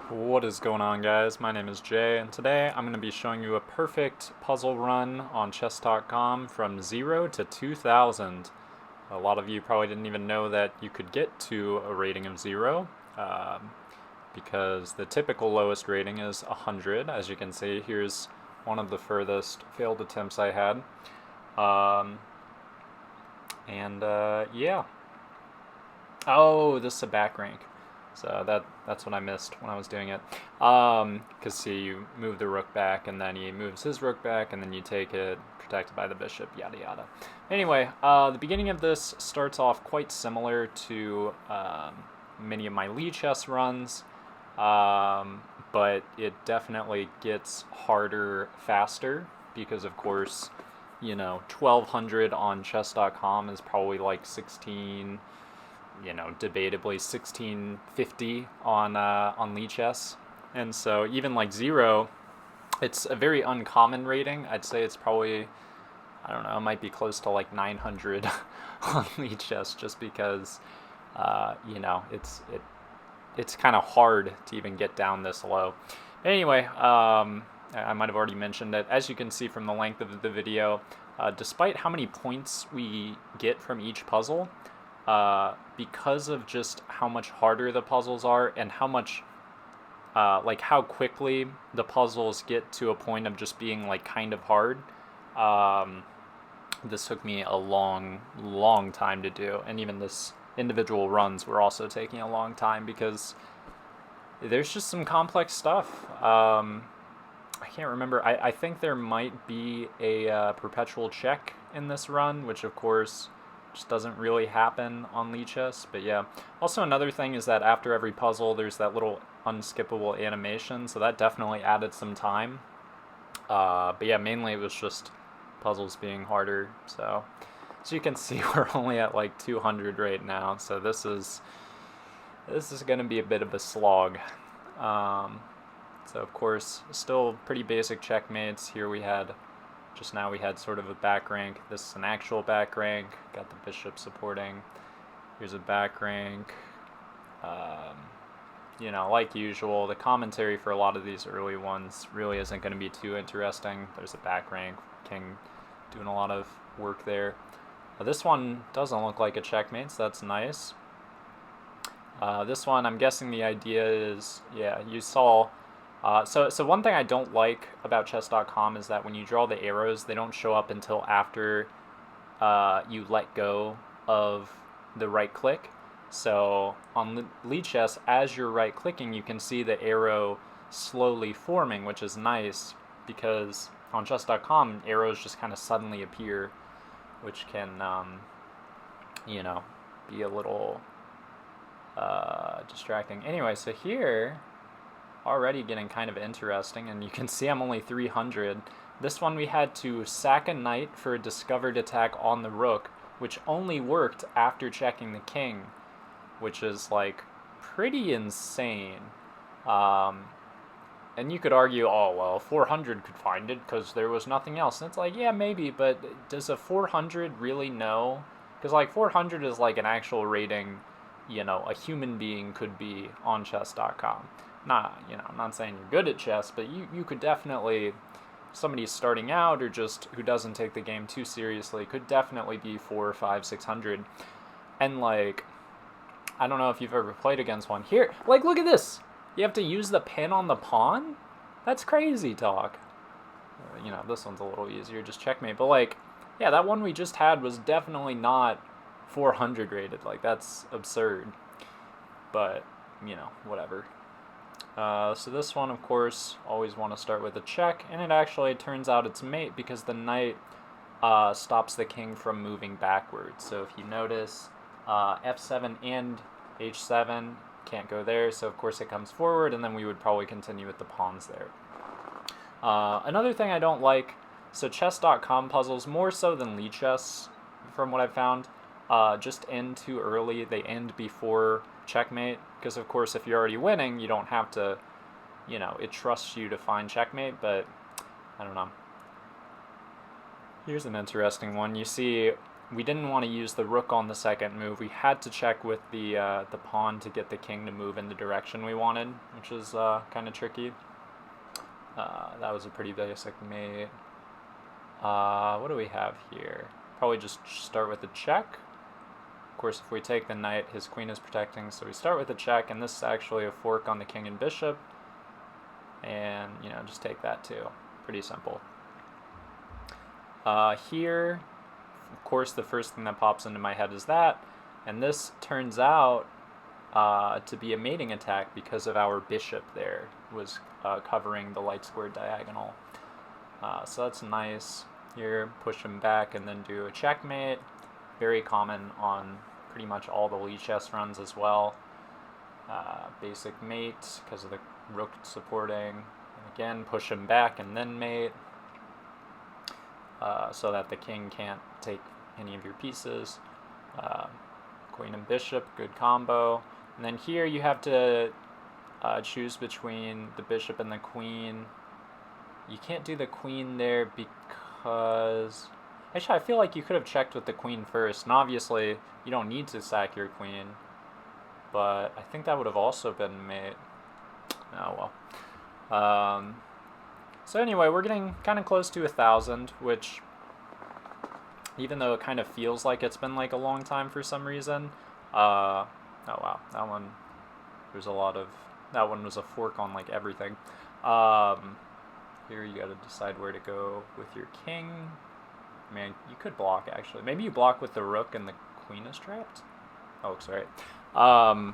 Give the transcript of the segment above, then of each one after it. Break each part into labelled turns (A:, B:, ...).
A: What is going on, guys? My name is Jay, and today I'm going to be showing you a perfect puzzle run on chess.com from 0 to 2000. A lot of you probably didn't even know that you could get to a rating of 0, because the typical lowest rating is 100. As you can see, here's one of the furthest failed attempts I had. Yeah. Oh, this is a back rank. So that's what I missed when I was doing it. Because see, you move the rook back, and then he moves his rook back, and then you take it, protected by the bishop, yada yada. Anyway, the beginning of this starts off quite similar to many of my Lee chess runs, but it definitely gets harder faster because, of course, 1200 on chess.com is probably like 16, debatably 1650 on Lee Chess, and so even like 0, it's a very uncommon rating. I'd say it's probably, I don't know, it might be close to like 900 on Lee Chess, just because it's kind of hard to even get down this low. Anyway, I might have already mentioned it. As you can see from the length of the video, despite how many points we get from each puzzle, because of just how much harder the puzzles are and how much, how quickly the puzzles get to a point of just being like kind of hard, this took me a long time to do, and even this individual runs were also taking a long time because there's just some complex stuff. I can't remember. I think there might be a perpetual check in this run, which of course just doesn't really happen on Lee Chess. But yeah. Also, another thing is that after every puzzle, there's that little unskippable animation, so that definitely added some time. But yeah, mainly it was just puzzles being harder. So as you can see, we're only at like 200 right now, so this is going to be a bit of a slog. So of course, still pretty basic checkmates. Here just now we had sort of a back rank. This is an actual back rank. Got the bishop supporting. Here's a back rank. Like usual, the commentary for a lot of these early ones really isn't going to be too interesting. There's a back rank. King doing a lot of work there. This one doesn't look like a checkmate, so that's nice. This one, I'm guessing the idea is, yeah, you saw. So one thing I don't like about chess.com is that when you draw the arrows, they don't show up until after you let go of the right click. So on Lee Chess, as you're right clicking, you can see the arrow slowly forming, which is nice because on chess.com, arrows just kind of suddenly appear, which can, be a little distracting. Anyway, so here, already getting kind of interesting, and you can see I'm only 300. This one we had to sack a knight for a discovered attack on the rook, which only worked after checking the king, which is like pretty insane. And you could argue, oh well, 400 could find it because there was nothing else. And it's like, yeah, maybe, but does a 400 really know? Because like 400 is like an actual rating, a human being could be on chess.com. I'm not saying you're good at chess, but you could definitely, somebody starting out or just who doesn't take the game too seriously, could definitely be 400 or 500, 600. And like, I don't know if you've ever played against one. Here, like, look at this. You have to use the pin on the pawn? That's crazy talk. This one's a little easier, just checkmate. But like, yeah, that one we just had was definitely not 400 rated. Like, that's absurd. But, whatever. So this one, of course, always want to start with a check, and it actually turns out it's mate because the knight stops the king from moving backwards. So if you notice, f7 and h7 can't go there, so of course it comes forward, and then we would probably continue with the pawns there. Another thing I don't like, so chess.com puzzles, more so than Lee Chess, from what I've found, just end too early. They end before checkmate, because of course if you're already winning, you don't have to, it trusts you to find checkmate, but I don't know. Here's an interesting one. You see we didn't want to use the rook on the second move. We had to check with the pawn to get the king to move in the direction we wanted, which is kind of tricky. That was a pretty basic mate. What do we have here? Probably just start with a check. Of course, if we take the knight, his queen is protecting, so we start with a check, and this is actually a fork on the king and bishop. And, you know, just take that too. Pretty simple. Here, of course, the first thing that pops into my head is that, and this turns out to be a mating attack because of our bishop there was covering the light square diagonal. So that's nice. Here, push him back and then do a checkmate. Very common on pretty much all the Lee chess runs as well. Basic mate because of the rook supporting. And again, push him back and then mate. So that the king can't take any of your pieces. Queen and bishop, good combo. And then here you have to choose between the bishop and the queen. You can't do the queen there because... Actually, I feel like you could have checked with the queen first. And obviously, you don't need to sack your queen. But I think that would have also been mate. Oh, well. So anyway, we're getting kind of close to 1,000, which, even though it kind of feels like it's been like a long time for some reason, oh wow, that one, there's a lot of, that one was a fork on like everything. Here you gotta decide where to go with your king. Man, you could block actually. Maybe you block with the rook and the queen is trapped? Oh, sorry. But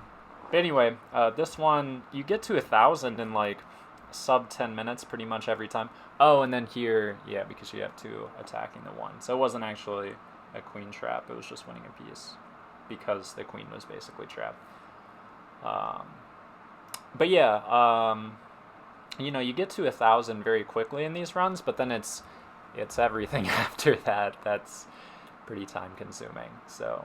A: anyway, this one, you get to 1,000 in like sub 10 minutes pretty much every time. Oh, and then here, yeah, because you have two attacking the one. So it wasn't actually a queen trap, it was just winning a piece because the queen was basically trapped. But yeah, you know, you get to 1,000 very quickly in these runs, but then it's everything after that that's pretty time consuming. So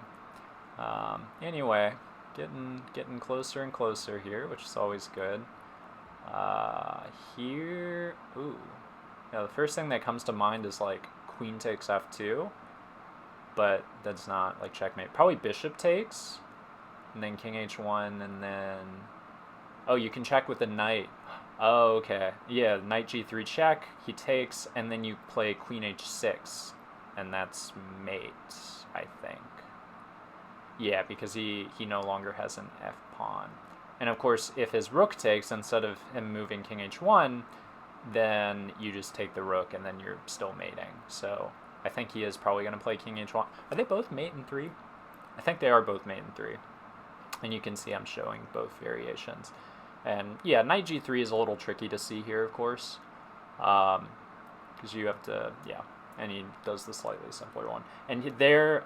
A: anyway, getting closer and closer here, which is always good. Here, ooh, yeah, the first thing that comes to mind is like queen takes f2, but that's not like checkmate. Probably bishop takes, and then king h1, and then, oh, you can check with the knight. Oh, okay, yeah, knight g3 check, he takes, and then you play queen h6, and that's mate, I think. Yeah, because he no longer has an f pawn. And of course, if his rook takes, instead of him moving king h1, then you just take the rook and then you're still mating. So I think he is probably going to play king h1. Are they both mate in 3? I think they are both mate in 3. And you can see I'm showing both variations. And yeah, knight g3 is a little tricky to see here, of course. Because you have to, yeah. And he does the slightly simpler one. And there,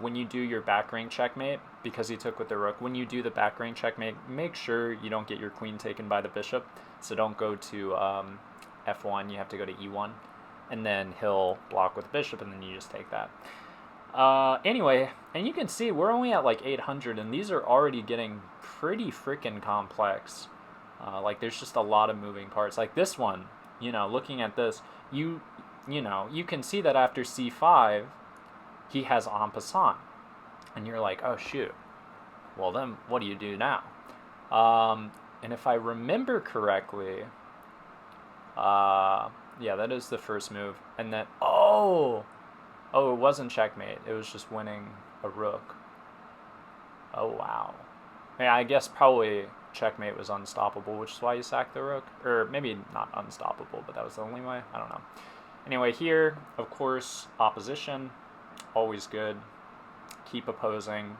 A: when you do your back rank checkmate, because he took with the rook, when you do the back rank checkmate, make sure you don't get your queen taken by the bishop. So don't go to f1, you have to go to e1. And then he'll block with the bishop, and then you just take that. Anyway, and you can see we're only at like 800, and these are already getting pretty freaking complex. Like there's just a lot of moving parts. Like this one, you know, looking at this, you know, you can see that after c5, he has en passant. And you're like, oh, shoot. Well, then what do you do now? And if I remember correctly, yeah, that is the first move. And then, oh, it wasn't checkmate. It was just winning a rook. Oh, wow. Yeah, I guess probably checkmate was unstoppable, which is why you sacked the rook. Or maybe not unstoppable, but that was the only way. I don't know. Anyway, here, of course, opposition, always good. Keep opposing,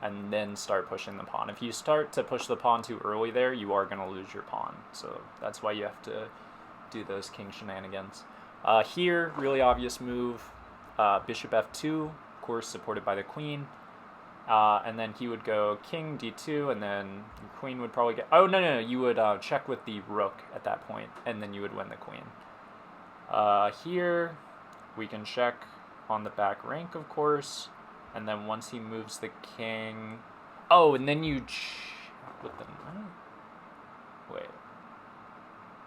A: and then start pushing the pawn. If you start to push the pawn too early there, you are going to lose your pawn. So that's why you have to do those king shenanigans. Here, really obvious move, bishop f2, of course, supported by the queen. And then he would go king d2, and then the queen would probably get... Oh, no, you would check with the rook at that point, and then you would win the queen. Here, we can check on the back rank, of course, and then once he moves the king... Oh, and then you check with the knight? Wait.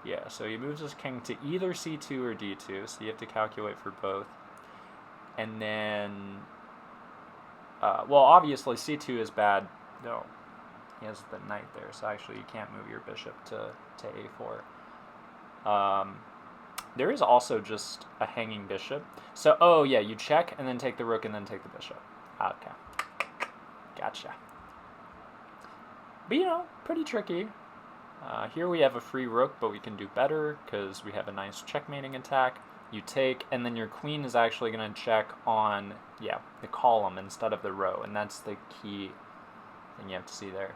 A: Yeah, so he moves his king to either c2 or d2, so you have to calculate for both. And then well, obviously c2 is bad. No, he has the knight there, so actually you can't move your bishop to a4. There is also just a hanging bishop. So, oh yeah, you check and then take the rook and then take the bishop. Okay. Gotcha. But you know, pretty tricky. Here we have a free rook, but we can do better because we have a nice checkmating attack. You take, and then your queen is actually going to check on, yeah, the column instead of the row, and that's the key thing you have to see there.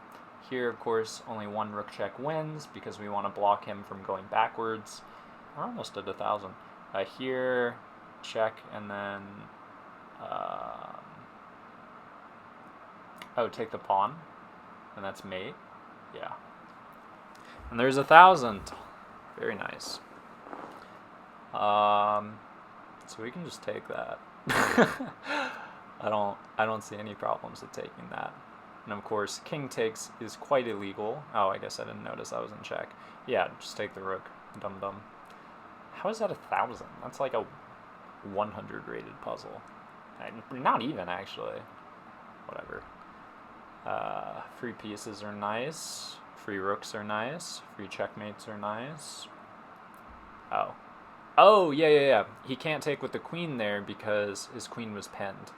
A: Here, of course, only one rook check wins because we want to block him from going backwards. We're almost at 1,000. Here, check, and then, oh, take the pawn, and that's mate. Yeah. And there's 1,000. Very nice. So we can just take that. I don't see any problems with taking that. And of course, king takes is quite illegal. Oh, I guess I didn't notice I was in check. Yeah, just take the rook. Dum dum. How is that 1,000? That's like a 100 rated puzzle. Not even, actually. Whatever. Free pieces are nice. Free rooks are nice. Free checkmates are nice. Oh. Oh, yeah. He can't take with the queen there because his queen was pinned.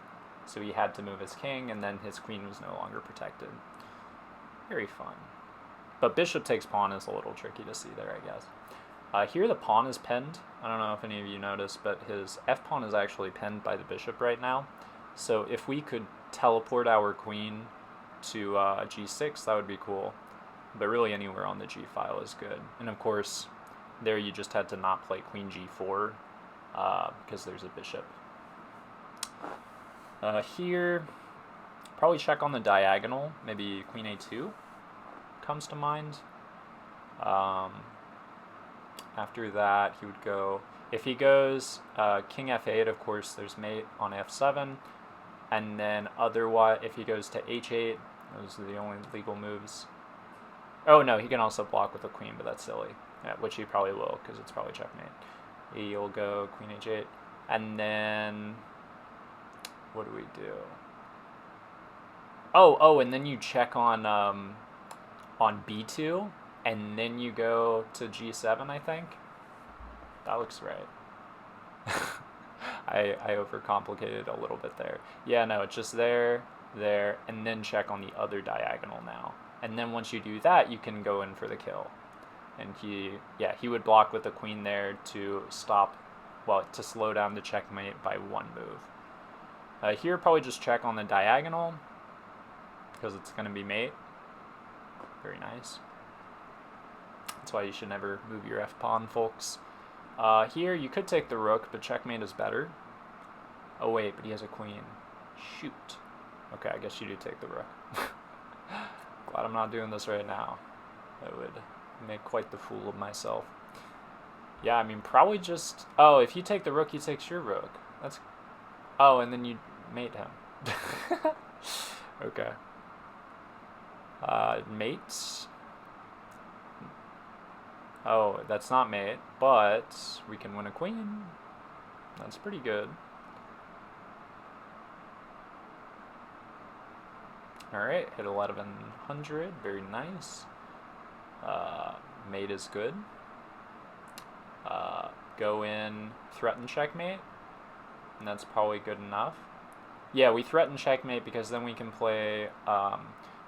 A: So he had to move his king, and then his queen was no longer protected. Very fun. But bishop takes pawn is a little tricky to see there, I guess. Here the pawn is pinned. I don't know if any of you noticed, but his f-pawn is actually pinned by the bishop right now. So if we could teleport our queen to g6, that would be cool. But really anywhere on the g file is good. And of course, there you just had to not play queen g4 because there's a bishop. Here, probably check on the diagonal. Maybe queen a2 comes to mind. After that, he would go, if he goes king f8, of course, there's mate on f7. And then otherwise, if he goes to h8, those are the only legal moves. Oh, no, he can also block with the queen, but that's silly. Yeah, which he probably will, because it's probably checkmate. He'll go queen h8. And then, what do we do? Oh, and then you check on b2, and then you go to g7, I think. That looks right. I overcomplicated a little bit there. Yeah, no, it's just there, and then check on the other diagonal now. And then once you do that, you can go in for the kill. And he would block with the queen there to stop, well, to slow down the checkmate by one move. Here, probably just check on the diagonal, because it's going to be mate. Very nice. That's why you should never move your f-pawn, folks. Here, you could take the rook, but checkmate is better. Oh, wait, but he has a queen. Shoot. Okay, I guess you do take the rook. Glad I'm not doing this right now. I would make quite the fool of myself. Yeah, I mean, probably just... Oh, if you take the rook, he takes your rook. That's... Oh, and then you mate him. Okay. Mates. Oh, that's not mate, but we can win a queen. That's pretty good. Alright, hit 1100, very nice. Mate is good. Go in, threaten checkmate, and that's probably good enough. Yeah, we threaten checkmate because then we can play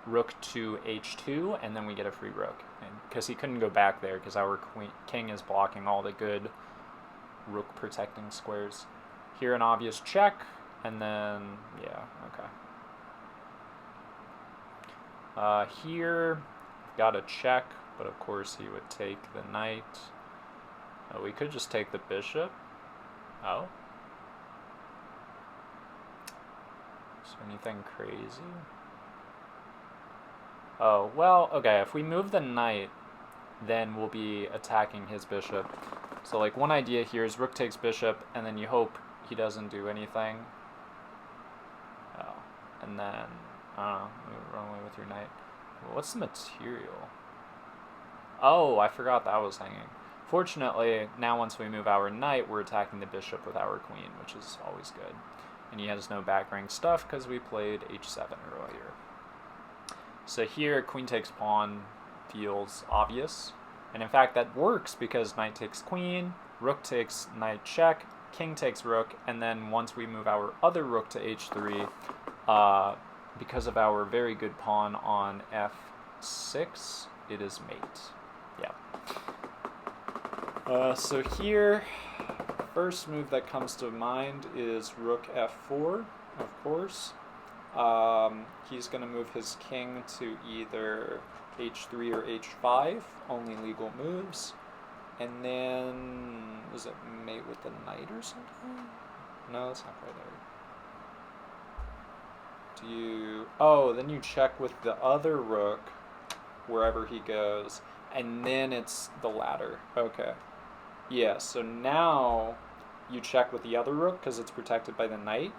A: rook to h2, and then we get a free rook. Because he couldn't go back there because our king is blocking all the good rook protecting squares. Here an obvious check, and then, yeah, okay. Here, got a check, but of course he would take the knight. We could just take the bishop. Oh. Is there anything crazy? Oh, well, okay, if we move the knight, then we'll be attacking his bishop. So, like, one idea here is rook takes bishop, and then you hope he doesn't do anything. Oh, and then, I don't know, run away with your knight. What's the material? Oh, I forgot that was hanging. Fortunately, now once we move our knight, we're attacking the bishop with our queen, which is always good. and he has no back rank stuff because we played h7 earlier. So here, queen takes pawn feels obvious, and in fact that works because knight takes queen, rook takes knight check, king takes rook, and then once we move our other rook to h3, because of our very good pawn on f6, it is mate. Yeah. So here, first move that comes to mind is rook f4, of course. He's going to move his king to either h3 or h5, only legal moves. And then, is it mate with the knight or something? No, that's not quite there. Oh, then you check with the other rook, wherever he goes, and then it's the ladder. Okay. Yeah, so now you check with the other rook because it's protected by the knight.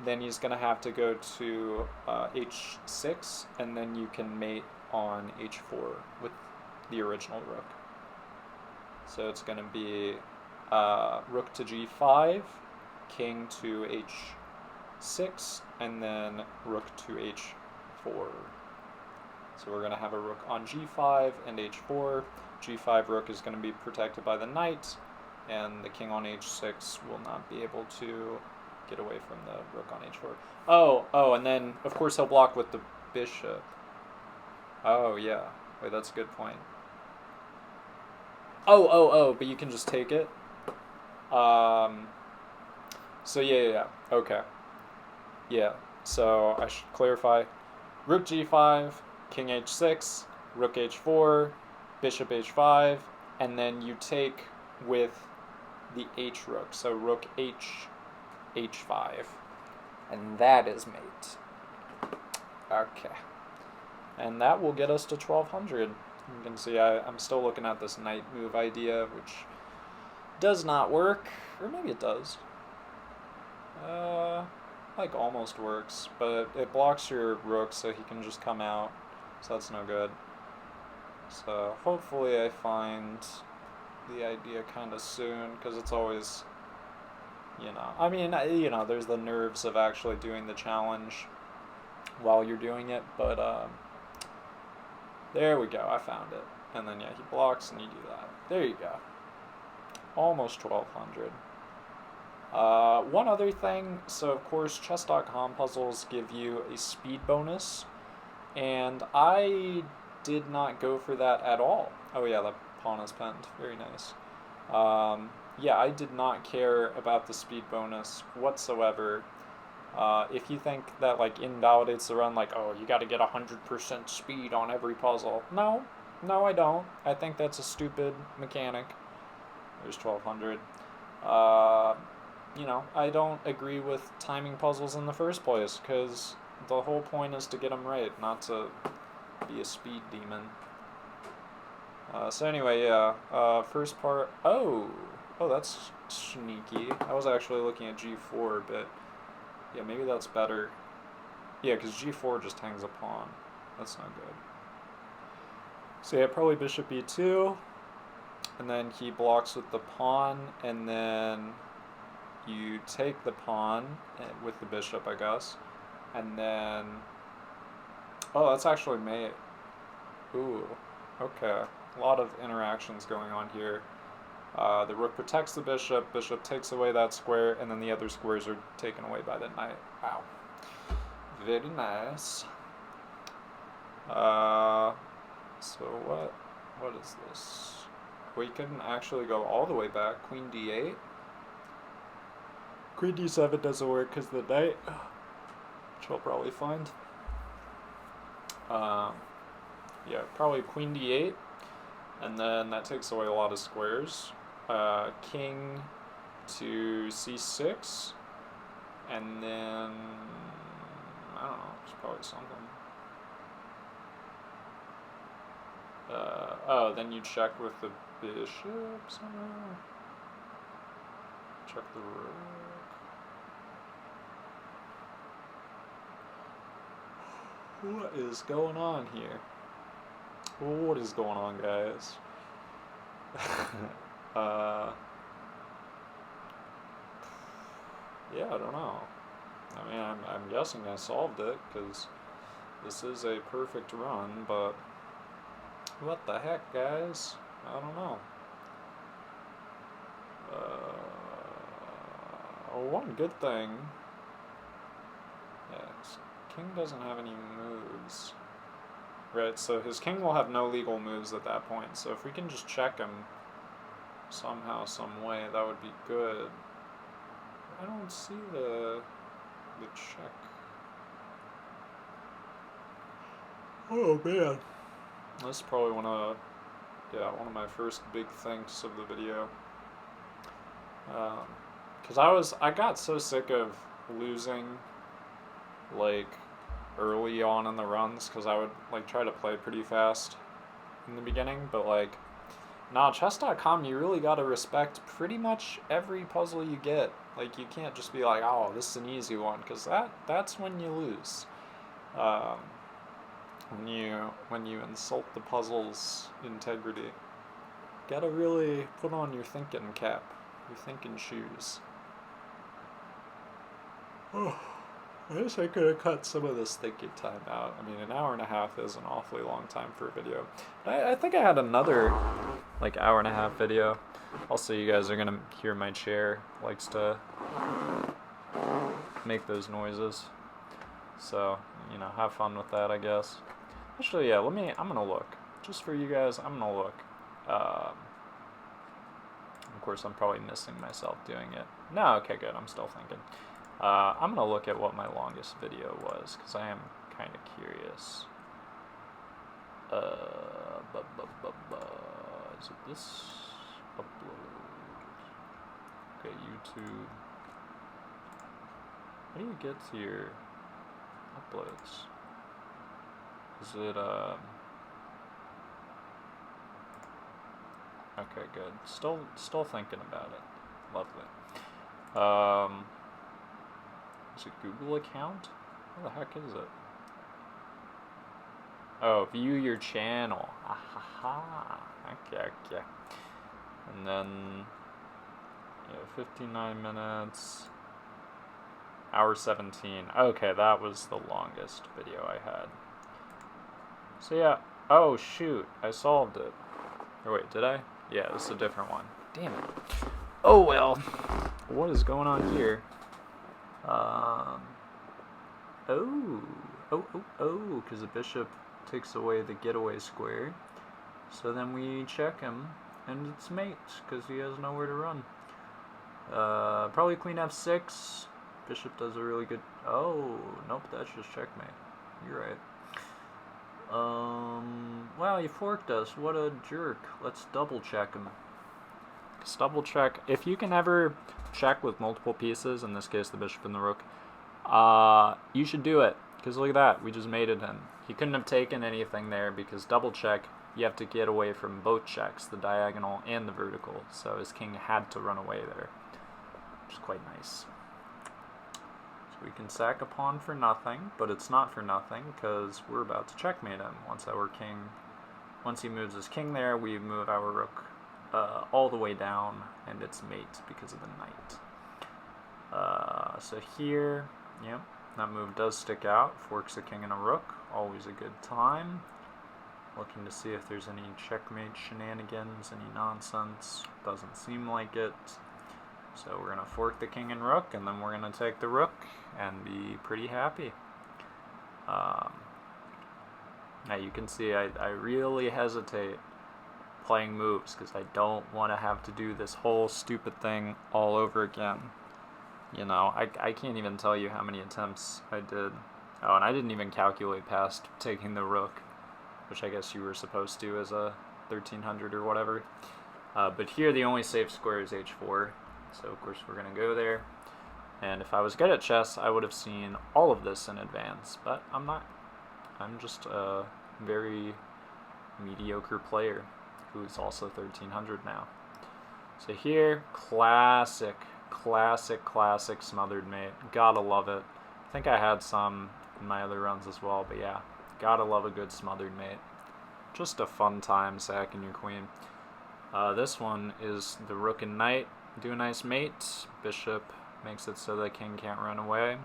A: Then he's going to have to go to h6, and then you can mate on h4 with the original rook. So it's going to be rook to g5, king to h6, and then rook to h4. So we're going to have a rook on g5 and h4. g5 rook is going to be protected by the knight, and the king on h6 will not be able to get away from the rook on h4. Oh, and then, of course, he'll block with the bishop. Oh, yeah. Wait, that's a good point. Oh, but you can just take it. So, yeah. Okay. Yeah, so I should clarify. Rook g5, king h6, rook h4, bishop h5, and then you take with the h rook, so rook h5, and that is mate. Okay, and that will get us to 1200. You can see I'm still looking at this knight move idea, which does not work, or maybe it does. Like almost works, but it blocks your rook, so he can just come out, so that's no good. So hopefully I find the idea kind of soon, because it's always, there's the nerves of actually doing the challenge while you're doing it, but there we go, I found it. And then yeah, he blocks and you do that. There you go. Almost 1200. One other thing, so of course chess.com puzzles give you a speed bonus, and I did not go for that at all. Oh yeah, the pawn is penned, very nice. Yeah, I did not care about the speed bonus whatsoever. If you think that like invalidates the run, like, oh, you gotta get 100% speed on every puzzle. No, I don't. I think that's a stupid mechanic. There's 1200. I don't agree with timing puzzles in the first place, because the whole point is to get them right, not to be a speed demon. So anyway, yeah, first part, oh, that's sneaky. I was actually looking at g4, but yeah, maybe that's better. Yeah, because g4 just hangs a pawn. That's not good. So yeah, probably bishop e2, and then he blocks with the pawn, and then you take the pawn with the bishop, I guess, and then, oh, that's actually mate. Ooh, okay. A lot of interactions going on here. The rook protects the bishop takes away that square, and then the other squares are taken away by the knight. Wow. Very nice. So what is this? We couldn't actually go all the way back. Queen d8. Queen d7 doesn't work because the knight, which I'll probably find. Yeah, probably queen d8, and then that takes away a lot of squares. King to c6, and then, I don't know, it's probably something. Then you check with the bishop somehow. Check the rook. What is going on here? What is going on, guys? Yeah, I don't know.
B: I mean, I'm guessing I solved it, because this is a perfect run, but what the heck, guys? I don't know. One good thing. Yes, king doesn't have any moves. Right, so his king will have no legal moves at that point, so if we can just check him somehow, some way, that would be good. I don't see the check. Oh man. This is probably one of my first big thinks of the video. Because I got so sick of losing, like, early on in the runs, because I would, like, try to play pretty fast in the beginning, but, like, nah, chess.com, you really gotta respect pretty much every puzzle you get. Like, you can't just be like, oh, this is an easy one, because that's when you lose. When you insult the puzzle's integrity. Gotta really put on your thinking cap, your thinking shoes. Oh, I guess I could have cut some of this thinking time out. I mean, an hour and a half is an awfully long time for a video. I think I had another, like, hour and a half video. Also, you guys are gonna hear my chair likes to make those noises. So, you know, have fun with that, I guess. Actually, yeah, I'm gonna look. Just for you guys, I'm gonna look. Of course, I'm probably missing myself doing it. No, okay, good, I'm still thinking. I'm gonna look at what my longest video was, because I am kind of curious. Is it this? Upload. Okay, YouTube. How do you get to your uploads? Is it, okay, good. Still thinking about it. Lovely. Is it Google account? What the heck is it? Oh, view your channel. Ahaha. Okay. And then, 59 minutes. Hour 17. Okay, that was the longest video I had. So yeah. Oh, shoot. I solved it. Or wait, did I? Yeah, this is a different one. Damn it. Oh, well. What is going on here? Because the bishop takes away the getaway square. So then we check him, and it's mate, because he has nowhere to run. Probably queen f6. Bishop does a really good... Oh, nope, that's just checkmate. You're right. Wow, he forked us. What a jerk. Let's double check him. Just double check. If you can ever check with multiple pieces, in this case the bishop and the rook, you should do it. Because look at that, we just mated him. He couldn't have taken anything there, because double check, you have to get away from both checks, the diagonal and the vertical. So his king had to run away there, which is quite nice. So we can sack a pawn for nothing, but it's not for nothing, because we're about to checkmate him. Once he moves his king there, we move our rook all the way down, and it's mate because of the knight. So here, yep, that move does stick out. Forks a king and a rook, always a good time. Looking to see if there's any checkmate shenanigans, any nonsense. Doesn't seem like it. So we're going to fork the king and rook, and then we're going to take the rook and be pretty happy. Now you can see I really hesitate playing moves, because I don't want to have to do this whole stupid thing all over again. You know, I can't even tell you how many attempts I did. Oh, and I didn't even calculate past taking the rook, which I guess you were supposed to as a 1300 or whatever. But here the only safe square is h4, so of course we're going to go there. And if I was good at chess, I would have seen all of this in advance, but I'm not. I'm just a very mediocre player who's also 1300 now. So here, classic smothered mate. Gotta love it. I think I had some in my other runs as well, but yeah, gotta love a good smothered mate. Just a fun time sacking your queen. This one is the rook and knight. Do a nice mate. Bishop makes it so the king can't run away.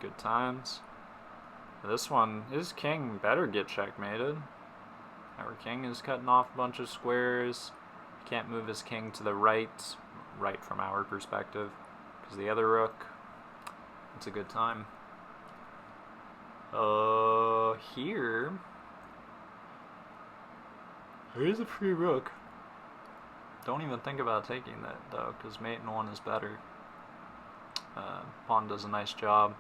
B: Good times. This one, his king better get checkmated. Our king is cutting off a bunch of squares. Can't move his king to the right from our perspective, because the other rook, it's a good time. Here, there's a free rook. Don't even think about taking that, though, because mate in 1 is better. Pawn does a nice job.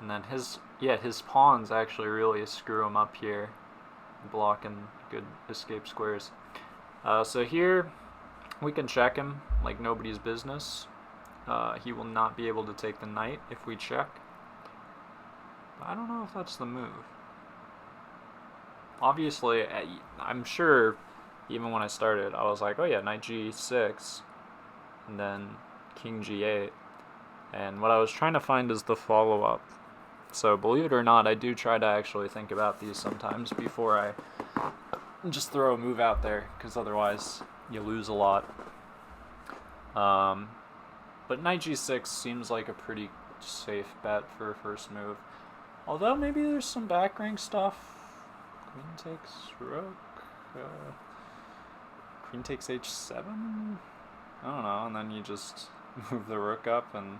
B: And then his pawns actually really screw him up here, blocking good escape squares. So here, we can check him like nobody's business. He will not be able to take the knight if we check. But I don't know if that's the move. Obviously, I'm sure, even when I started, I was like, oh yeah, knight g6, and then king g8. And what I was trying to find is the follow-up. So believe it or not, I do try to actually think about these sometimes before I just throw a move out there, because otherwise you lose a lot. But knight g6 seems like a pretty safe bet for a first move. Although maybe there's some back rank stuff. Queen takes rook. Queen takes h7? I don't know, and then you just move the rook up and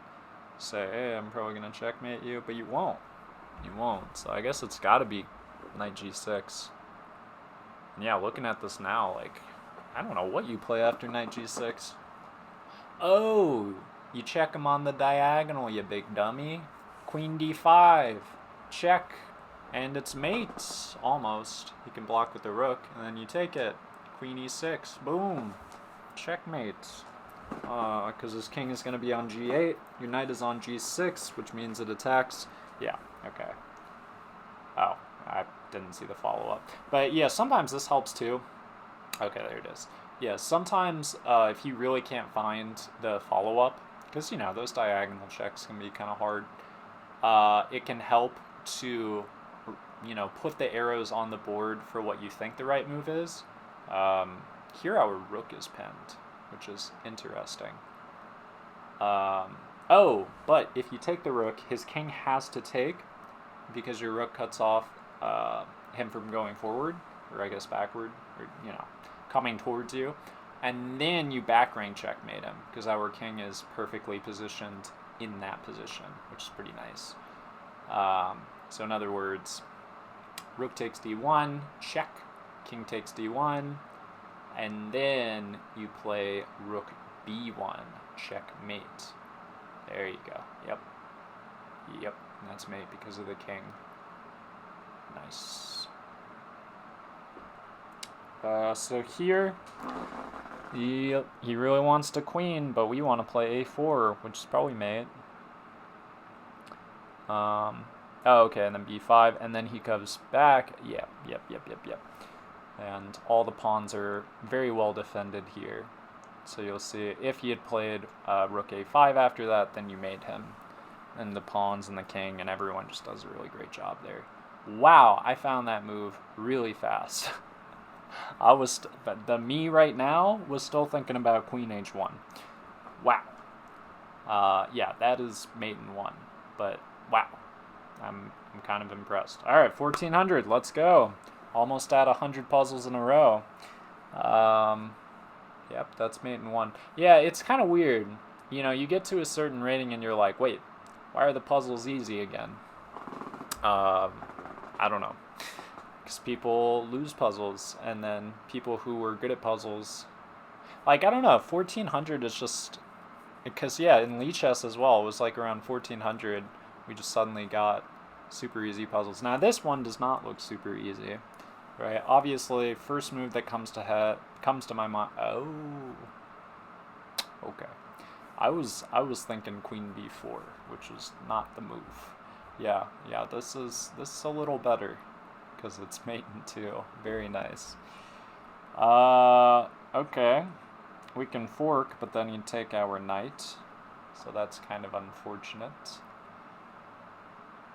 B: say, hey, I'm probably going to checkmate you, but you won't. You won't. So I guess it's got to be knight g6. And yeah, looking at this now, like, I don't know what you play after knight g6. Oh, you check him on the diagonal, you big dummy. Queen d5. Check. And it's mate, almost. You can block with the rook, and then you take it. Queen e6. Boom. Checkmate. Because his king is going to be on g8. Your knight is on g6, which means it attacks. Yeah, okay. Oh, I didn't see the follow-up. But yeah, sometimes this helps too. Okay, there it is. Yeah, sometimes if you really can't find the follow-up, because, you know, those diagonal checks can be kind of hard, it can help to, you know, put the arrows on the board for what you think the right move is. Here our rook is pinned, which is interesting. Oh, but if you take the rook, his king has to take, because your rook cuts off him from going forward, or I guess backward, or, you know, coming towards you. And then you back rank checkmate him, because our king is perfectly positioned in that position, which is pretty nice. So in other words, rook takes d1, check, king takes d1, and then you play rook b1, checkmate. There you go. Yep. Yep, and that's mate because of the king. Nice. So here, he really wants to queen, but we want to play a4, which is probably mate. Oh, okay, and then b5, and then he comes back. Yep. And all the pawns are very well defended here. So you'll see, if he had played rook a5 after that, then you made him. And the pawns and the king and everyone just does a really great job there. Wow, I found that move really fast. But me right now was still thinking about queen h1. Wow. Yeah, that is mate in 1. But wow, I'm kind of impressed. All right, 1400. Let's go. Almost at 100 puzzles in a row. Yep, that's mate in 1. Yeah, it's kind of weird. You know, you get to a certain rating and you're like, wait, why are the puzzles easy again? I don't know. Because people lose puzzles, and then people who were good at puzzles, like, I don't know, 1400 is just, because, yeah, in Lichess as well, it was like around 1400, we just suddenly got super easy puzzles. Now, this one does not look super easy, right? Obviously, first move that comes to my mind, oh, okay. I was thinking queen b4, which is not the move. Yeah, this is a little better, because it's mate in 2. Very nice. Okay. We can fork, but then you take our knight. So that's kind of unfortunate.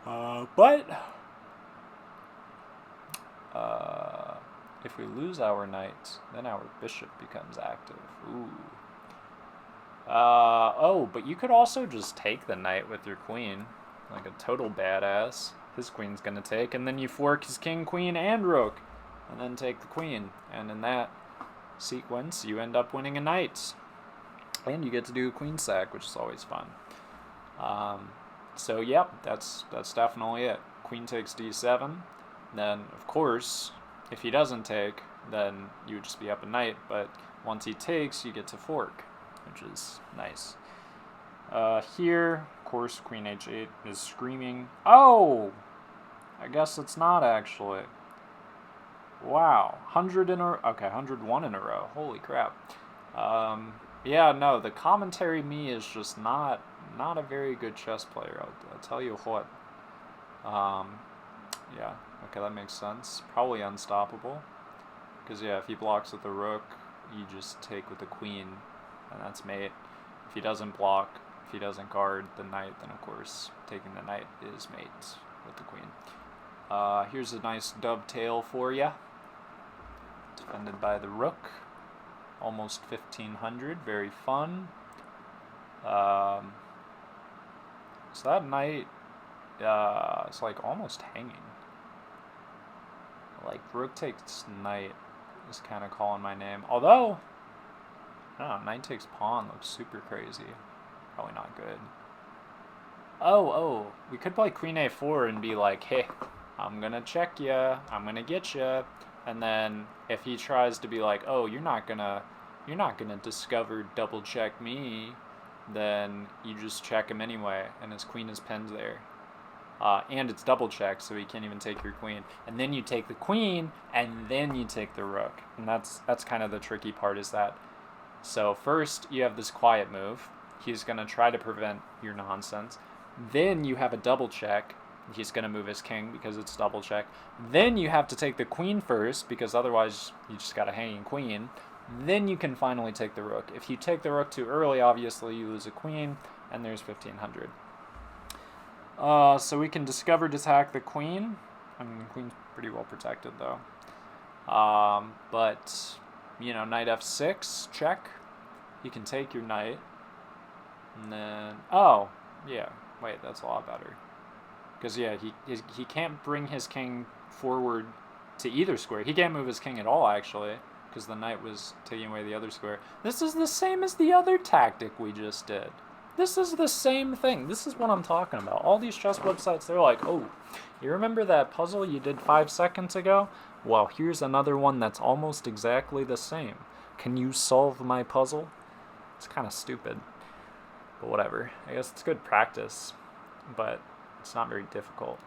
B: But if we lose our knight, then our bishop becomes active. Ooh. Oh, but you could also just take the knight with your queen.
A: like a total badass. His queen's gonna take, and then you fork his king, queen, and rook, and then take the queen. And in that sequence, you end up winning a knight. And you get to do a queen sack, which is always fun. So yep, that's definitely it. Queen takes d7. Then, of course, if he doesn't take, then you would just be up a knight. But once he takes, you get to fork, which is nice. Here, of course, queen h8 is screaming. Oh! I guess it's not actually. Wow, 100 in a row. Okay, 101 in a row. Holy crap. Yeah, no, the commentary me is just not a very good chess player. I'll tell you what. Yeah, okay, that makes sense. Probably unstoppable. Because, yeah, if he blocks with the rook, you just take with the queen, and that's mate. If he doesn't block, if he doesn't guard the knight, then, of course, taking the knight is mate with the queen. Here's a nice dovetail for you. Defended by the rook. Almost 1500, very fun. So that knight is like almost hanging. Like rook takes knight is kind of calling my name. Although, no, knight takes pawn looks super crazy. Probably not good. Oh, we could play queen a4 and be like, hey, I'm gonna check ya, I'm gonna get ya. And then if he tries to be like, oh, you're not gonna discover double check me, then you just check him anyway, and his queen is pinned there. And it's double check, so he can't even take your queen. And then you take the queen, and then you take the rook. And that's kind of the tricky part, is that. So first you have this quiet move. He's gonna try to prevent your nonsense. Then you have a double check. He's going to move his king because it's double check. Then you have to take the queen first because otherwise you just got a hanging queen. Then you can finally take the rook. If you take the rook too early, obviously you lose a queen, and there's 1500. So we can discover to attack the queen. I mean, the queen's pretty well protected though. But, you know, knight f6, check. You can take your knight. And then, oh, yeah, wait, that's a lot better. Because, yeah, he can't bring his king forward to either square. He can't move his king at all, actually, because the knight was taking away the other square. This is the same as the other tactic we just did. This is the same thing. This is what I'm talking about. All these chess websites, they're like, oh, you remember that puzzle you did 5 seconds ago? Well, here's another one that's almost exactly the same. Can you solve my puzzle? It's kind of stupid. But whatever. I guess it's good practice. But it's not very difficult.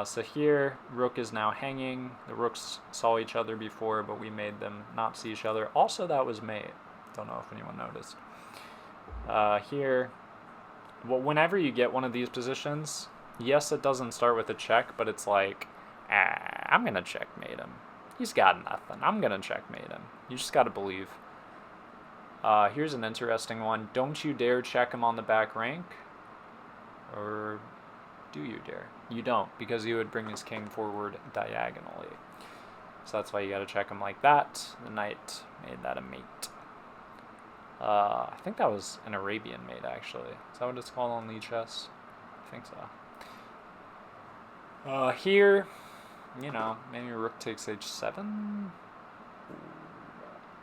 A: So here, rook is now hanging. The rooks saw each other before, but we made them not see each other. Also, that was mate. Don't know if anyone noticed. Here, well, whenever you get one of these positions, yes, it doesn't start with a check, but it's like, I'm going to checkmate him. He's got nothing. I'm going to checkmate him. You just got to believe. Here's an interesting one. Don't you dare check him on the back rank. Or do you dare? You don't, because he would bring his king forward diagonally. So that's why you gotta check him like that. The knight made that a mate. I think that was an Arabian mate, actually. Is that what it's called on Lee chess? I think so. Here, you know, maybe rook takes h7.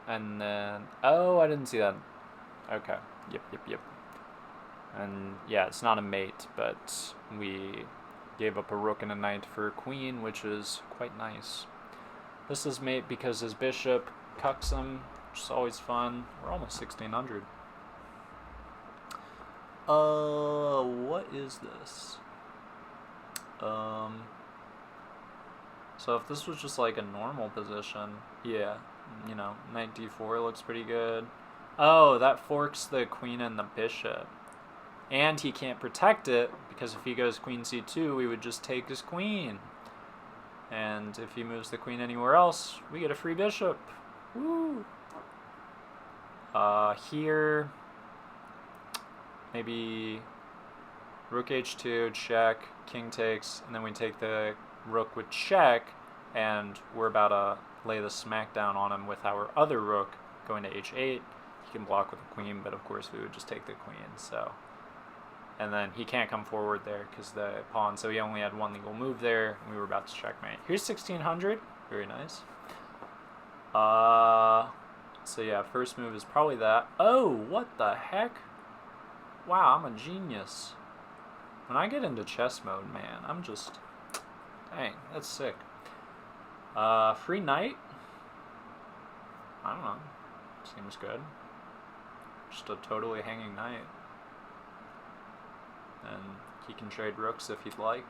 A: And then, oh, I didn't see that. Okay, yep. And yeah, it's not a mate, but we gave up a rook and a knight for a queen, which is quite nice. This is mate because his bishop cucks him, which is always fun. We're almost 1600. What is this? So if this was just like a normal position, yeah, you know, knight d4 looks pretty good. Oh, that forks the queen and the bishop. And he can't protect it, because if he goes queen c2, we would just take his queen. And if he moves the queen anywhere else, we get a free bishop. Woo! Here, maybe rook h2, check, king takes, and then we take the rook with check, and we're about to lay the smackdown on him with our other rook going to h8. He can block with the queen, but of course we would just take the queen, so And then he can't come forward there because the pawn, so he only had one legal move there, and we were about to checkmate. Here's 1600. Very nice. So yeah, first move is probably that. Oh, what the heck? Wow, I'm a genius. When I get into chess mode, man, I'm just... Dang, that's sick. Free knight? I don't know. Seems good. Just a totally hanging knight. And he can trade rooks if he'd like.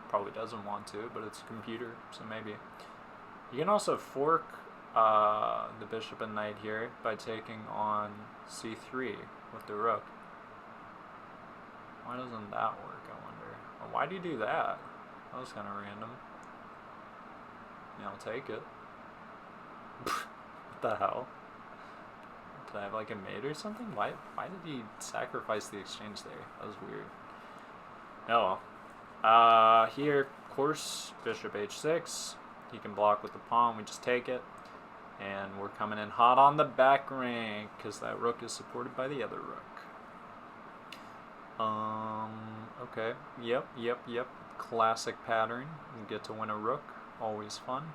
A: Probably doesn't want to, but it's a computer, so maybe. You can also fork the bishop and knight here by taking on c3 with the rook. Why doesn't that work, I wonder? Well, why do you do that? That was kind of random. Yeah, I'll take it. What the hell? Did I have like a mate or something? Why did he sacrifice the exchange there? That was weird. Oh well. Here, of course, bishop h6. He can block with the pawn. We just take it. And we're coming in hot on the back rank because that rook is supported by the other rook. Okay. Yep. Classic pattern. You get to win a rook. Always fun.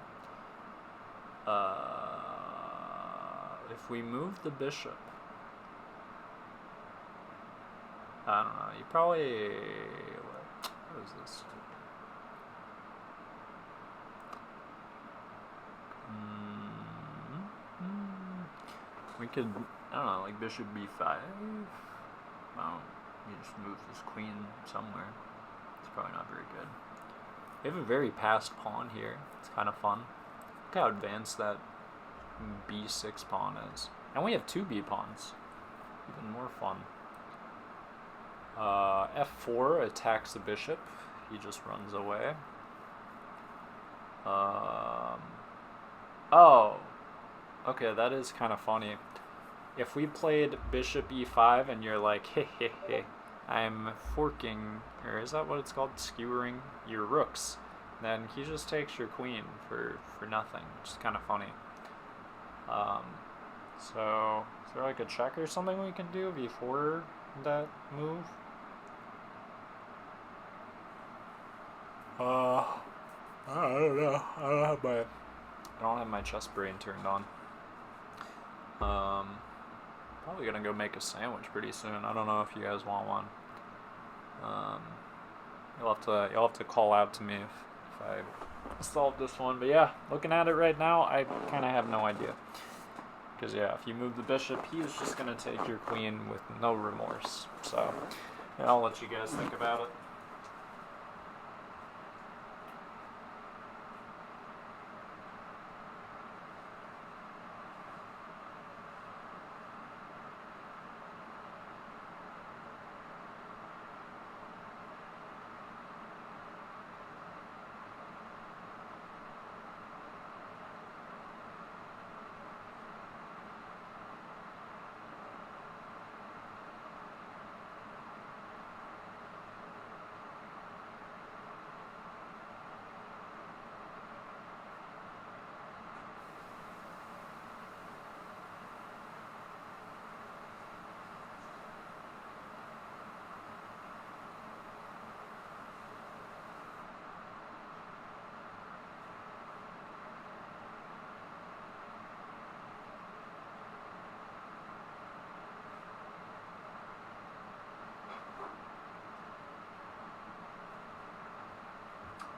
A: If we move the bishop, I don't know. You probably... What is this? We could, I don't know, like bishop b5. Oh, you just move this queen somewhere. It's probably not very good. We have a very passed pawn here. It's kind of fun. Look how advanced that b6 pawn is. And we have two b pawns. Even more fun. F4 attacks the bishop. He just runs away. Oh. Okay, that is kind of funny. If we played bishop e5 and you're like, hehe, I'm forking, or is that what it's called? Skewering your rooks. Then he just takes your queen for nothing, which is kind of funny. So, is there like a check or something we can do before that move? I don't know. I don't have my chess brain turned on. Probably gonna go make a sandwich pretty soon. I don't know if you guys want one. You'll have to call out to me if I solve this one. But yeah, looking at it right now, I kind of have no idea. Because yeah, if you move the bishop, he's just gonna take your queen with no remorse. So, yeah, I'll let you guys think about it.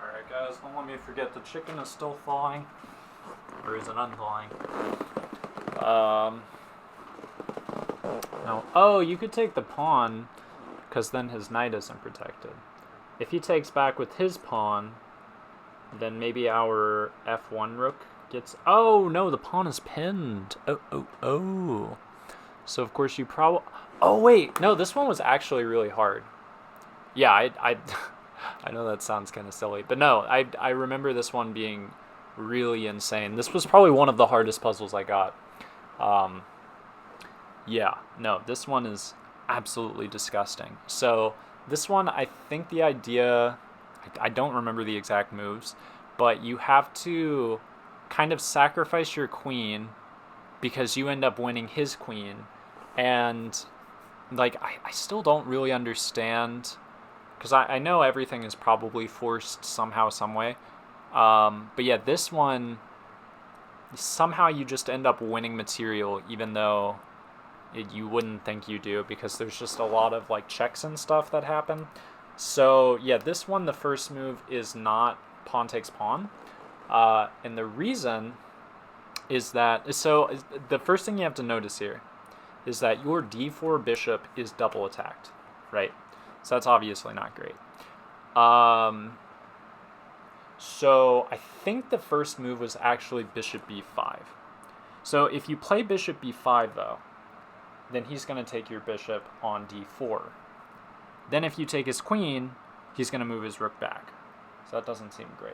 A: Alright guys, don't let me forget the chicken is still thawing. Or is it unthawing? No. Oh, you could take the pawn, because then his knight isn't protected. If he takes back with his pawn, then maybe our f1 rook gets... Oh, no, the pawn is pinned. Oh. So, of course, you probably... Oh, wait. No, this one was actually really hard. Yeah, I know that sounds kind of silly. But no, I remember this one being really insane. This was probably one of the hardest puzzles I got. Yeah, no, this one is absolutely disgusting. So this one, I think the idea, I don't remember the exact moves, but you have to kind of sacrifice your queen because you end up winning his queen. And like, I still don't really understand, because I know everything is probably forced somehow, some way. But yeah, this one, somehow you just end up winning material, even though you wouldn't think you do, because there's just a lot of like checks and stuff that happen. So yeah, this one, the first move is not pawn takes pawn. And the reason is that, so the first thing you have to notice here is that your d4 bishop is double attacked, right? So that's obviously not great. So I think the first move was actually bishop b5. So if you play bishop b5 though, then he's going to take your bishop on d4. Then if you take his queen, he's going to move his rook back. So that doesn't seem great.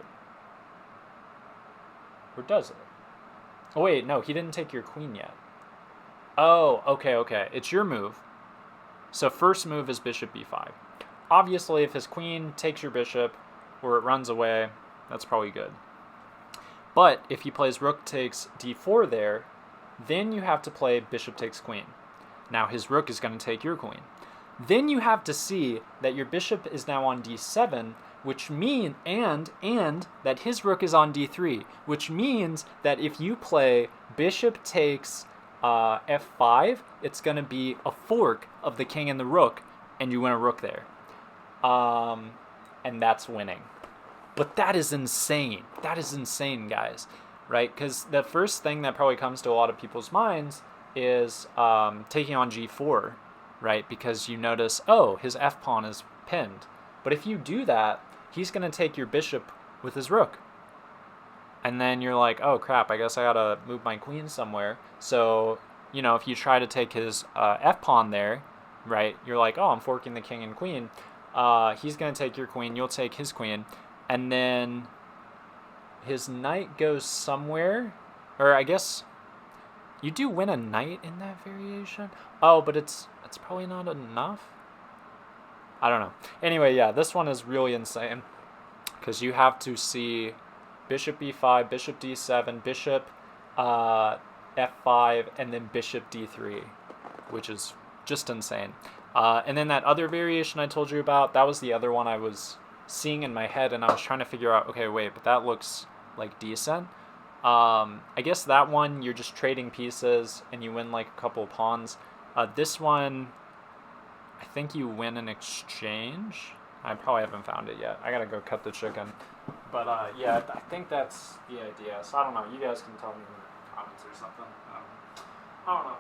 A: Or does it? Oh wait, no, he didn't take your queen yet. Oh, okay. It's your move. So first move is bishop b5. Obviously, if his queen takes your bishop or it runs away, that's probably good. But if he plays rook takes d4 there, then you have to play bishop takes queen. Now his rook is going to take your queen. Then you have to see that your bishop is now on d7, which mean and that his rook is on d3, which means that if you play bishop takes f5, it's going to be a fork of the king and the rook, and you win a rook there. And that's winning. But that is insane. That is insane, guys. Right? Because the first thing that probably comes to a lot of people's minds is taking on g4, right? Because you notice, oh, his f-pawn is pinned. But if you do that, he's going to take your bishop with his rook. And then you're like, oh, crap, I guess I got to move my queen somewhere. So, you know, if you try to take his f-pawn there, right, you're like, oh, I'm forking the king and queen. He's going to take your queen, you'll take his queen. And then his knight goes somewhere. Or I guess you do win a knight in that variation. Oh, but it's probably not enough. I don't know. Anyway, yeah, this one is really insane. Because you have to see bishop b5, bishop d7, bishop f5, and then bishop d3, which is just insane. And then that other variation I told you about, that was the other one I was seeing in my head, and I was trying to figure out, okay, wait, but that looks like decent. I guess that one, you're just trading pieces, and you win like a couple pawns. This one, I think you win an exchange. I probably haven't found it yet. I gotta go cut the chicken. But yeah, I think that's the idea. So I don't know. You guys can tell me in the comments or something. I don't know.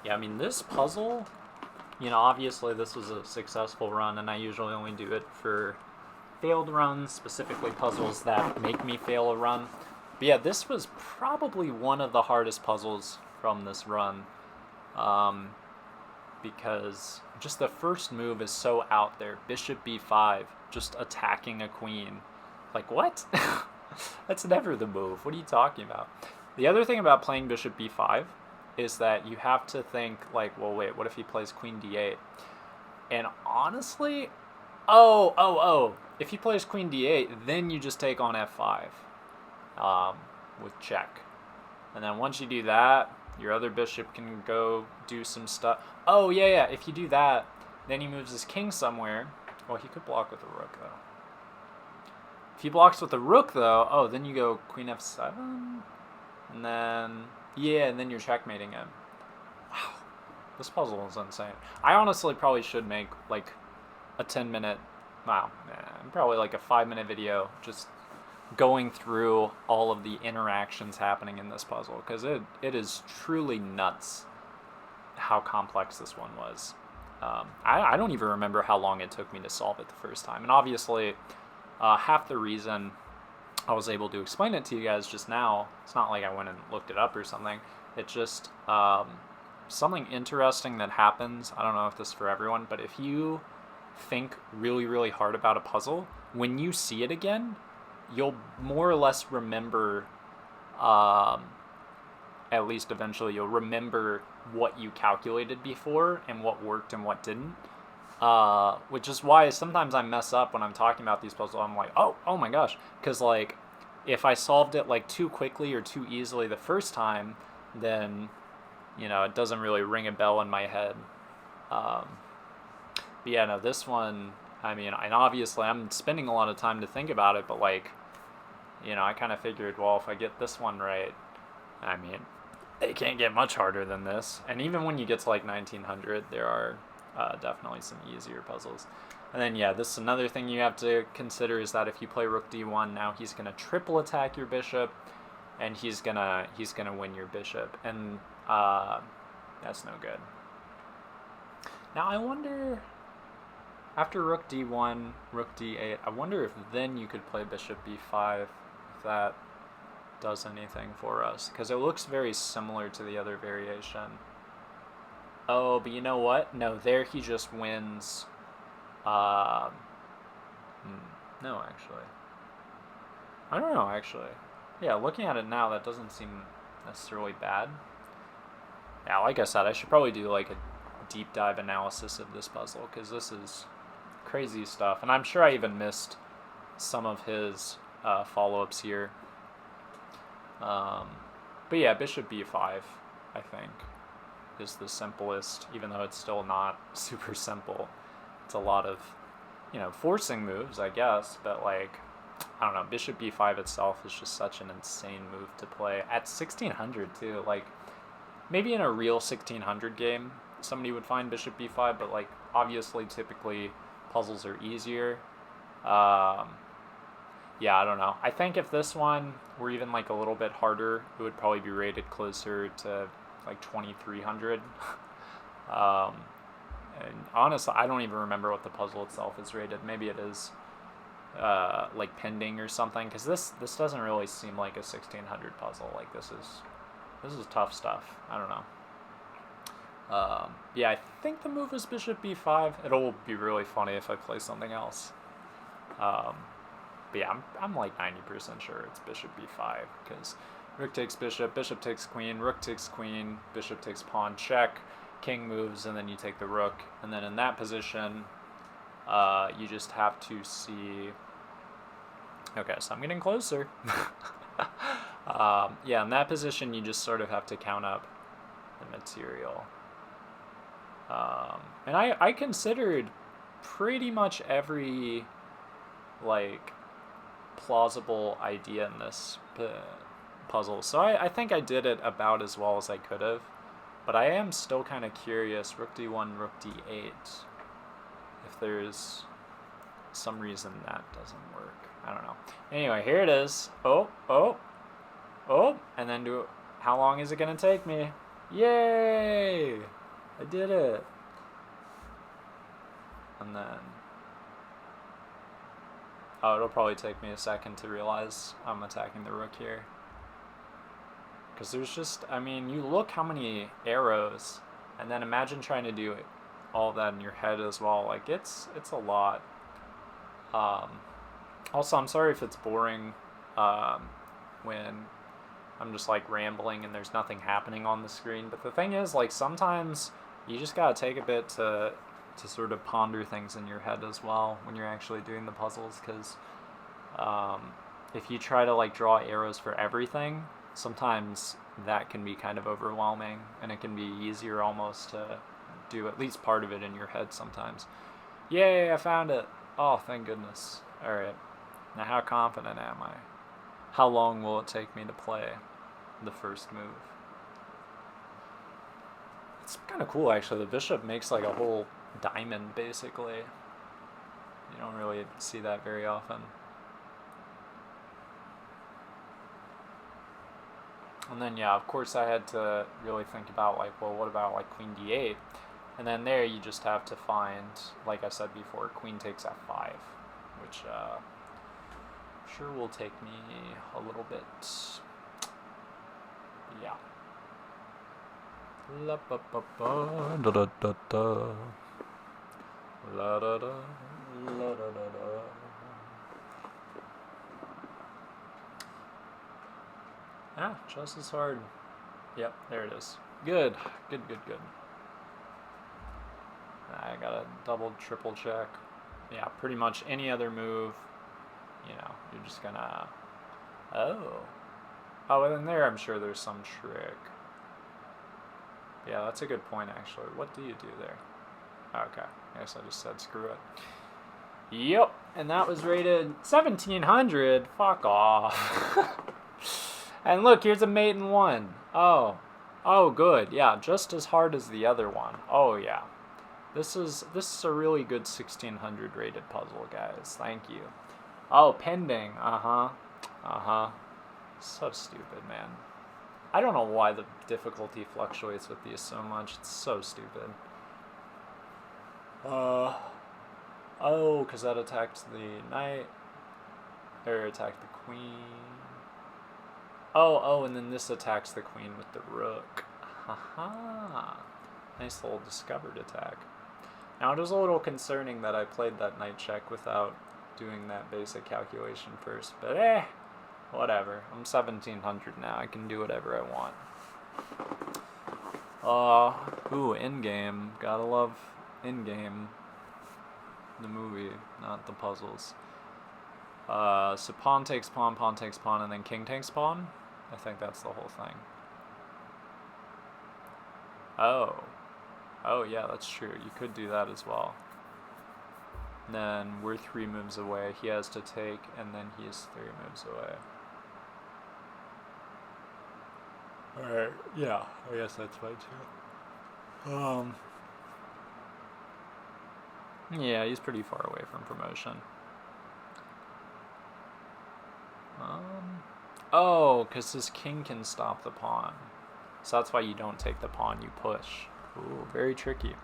A: Yeah, I mean, this puzzle, you know, obviously this was a successful run, and I usually only do it for failed runs, specifically puzzles that make me fail a run. But yeah, this was probably one of the hardest puzzles from this run, because just the first move is so out there. Bishop b5, just attacking a queen. Like, what? That's never the move. What are you talking about? The other thing about playing bishop b5 is that you have to think, like, well, wait, what if he plays queen d8? And honestly, if he plays queen d8, then you just take on f5 with check. And then once you do that, your other bishop can go do some stuff. Oh, yeah, if you do that, then he moves his king somewhere. Well, he could block with the rook, though. If he blocks with the rook, though, then you go queen f7, and then... yeah, and then you're checkmating him. Wow. This puzzle is insane. I honestly probably should make, like, a 10-minute... probably like a 5-minute video just going through all of the interactions happening in this puzzle, because it is truly nuts how complex this one was. I don't even remember how long it took me to solve it the first time. And obviously, half the reason I was able to explain it to you guys just now. It's not like I went and looked it up or something. It's just something interesting that happens. I don't know if this is for everyone, but if you think really, really hard about a puzzle, when you see it again, you'll more or less remember, at least eventually, you'll remember what you calculated before and what worked and what didn't. Which is why sometimes I mess up when I'm talking about these puzzles. I'm like, oh my gosh, because like, if I solved it like too quickly or too easily the first time, then it doesn't really ring a bell in my head. But yeah, no, this one, I mean, and obviously I'm spending a lot of time to think about it, but like, I kind of figured, well, if I get this one right, I mean, it can't get much harder than this. And even when you get to like 1900, there are definitely some easier puzzles. And then yeah, this is another thing you have to consider, is that if you play rook d1, now he's gonna triple attack your bishop, and he's gonna win your bishop, and that's no good. Now I wonder, after rook d1, rook d8, I wonder if then you could play bishop b5, if that does anything for us, because it looks very similar to the other variation. Oh, but you know what? No, there he just wins. No, actually. I don't know, actually. Yeah, looking at it now, that doesn't seem necessarily bad. Yeah, like I said, I should probably do like a deep dive analysis of this puzzle, because this is crazy stuff. And I'm sure I even missed some of his follow-ups here. But yeah, bishop b5, I think, is the simplest, even though it's still not super simple. It's a lot of, forcing moves, I guess, but like, I don't know, bishop b5 itself is just such an insane move to play. At 1600 too, like, maybe in a real 1600 game, somebody would find bishop b5, but like, obviously, typically, puzzles are easier. Yeah, I don't know. I think if this one were even like a little bit harder, it would probably be rated closer to like 2300. And honestly, I don't even remember what the puzzle itself is rated. Maybe it is like pending or something, because this doesn't really seem like a 1600 puzzle. Like this is tough stuff. I don't know. Yeah, I think the move is bishop b5. It'll be really funny if I play something else. But yeah, I'm like 90% sure it's bishop b5, because rook takes bishop, bishop takes queen, rook takes queen, bishop takes pawn, check, king moves, and then you take the rook. And then in that position, you just have to see... Okay, so I'm getting closer. Yeah, in that position, you just sort of have to count up the material. And I considered pretty much every, like, plausible idea in this puzzle. So I think I did it about as well as I could have. But I am still kind of curious, rook d1, rook d8, if there's some reason that doesn't work. I don't know. Anyway, here it is. Oh, and then how long is it going to take me? Yay! I did it. And then... Oh, it'll probably take me a second to realize I'm attacking the rook here. Because there's just, I mean, you look how many arrows, and then imagine trying to do all of that in your head as well. Like, it's a lot. Also, I'm sorry if it's boring when I'm just, like, rambling and there's nothing happening on the screen. But the thing is, like, sometimes you just gotta take a bit to sort of ponder things in your head as well when you're actually doing the puzzles, because if you try to, like, draw arrows for everything, sometimes that can be kind of overwhelming, and it can be easier almost to do at least part of it in your head sometimes. Yay, I found it! Oh, thank goodness. Alright, now how confident am I? How long will it take me to play the first move? It's kind of cool, actually. The bishop makes like a whole diamond, basically. You don't really see that very often. And then, yeah, of course I had to really think about, like, well, what about, like, queen d8? And then there you just have to find, like I said before, queen takes f5, which sure will take me a little bit. Yeah. La ba ba ba da da da da. La da da la da da da. Ah, just as hard. Yep, there it is. Good. Good. I gotta double, triple check. Yeah, pretty much any other move, you're just gonna. Oh. Oh, and then there I'm sure there's some trick. Yeah, that's a good point actually. What do you do there? Okay, I guess I just said screw it. Yep, and that was rated 1700. Fuck off. And look, here's a mate in one. Oh, good. Yeah, just as hard as the other one. Oh yeah, this is a really good 1600 rated puzzle, guys. Thank you. Oh, pending. Uh huh. So stupid, man. I don't know why the difficulty fluctuates with these so much. It's so stupid. Oh, because that attacked the knight. Or attacked the queen. Oh, and then this attacks the queen with the rook. Haha. Nice little discovered attack. Now it is a little concerning that I played that knight check without doing that basic calculation first, but whatever. I'm 1700 now. I can do whatever I want. In-game. Gotta love in-game. The movie, not the puzzles. So pawn takes pawn, and then king takes pawn? I think that's the whole thing. Oh, yeah, that's true. You could do that as well. Then we're 3 moves away. He has to take, and then he's 3 moves away. Alright, yeah, I guess that's fine too. Yeah, he's pretty far away from promotion. Because his king can stop the pawn. So that's why you don't take the pawn, you push. Ooh, very tricky.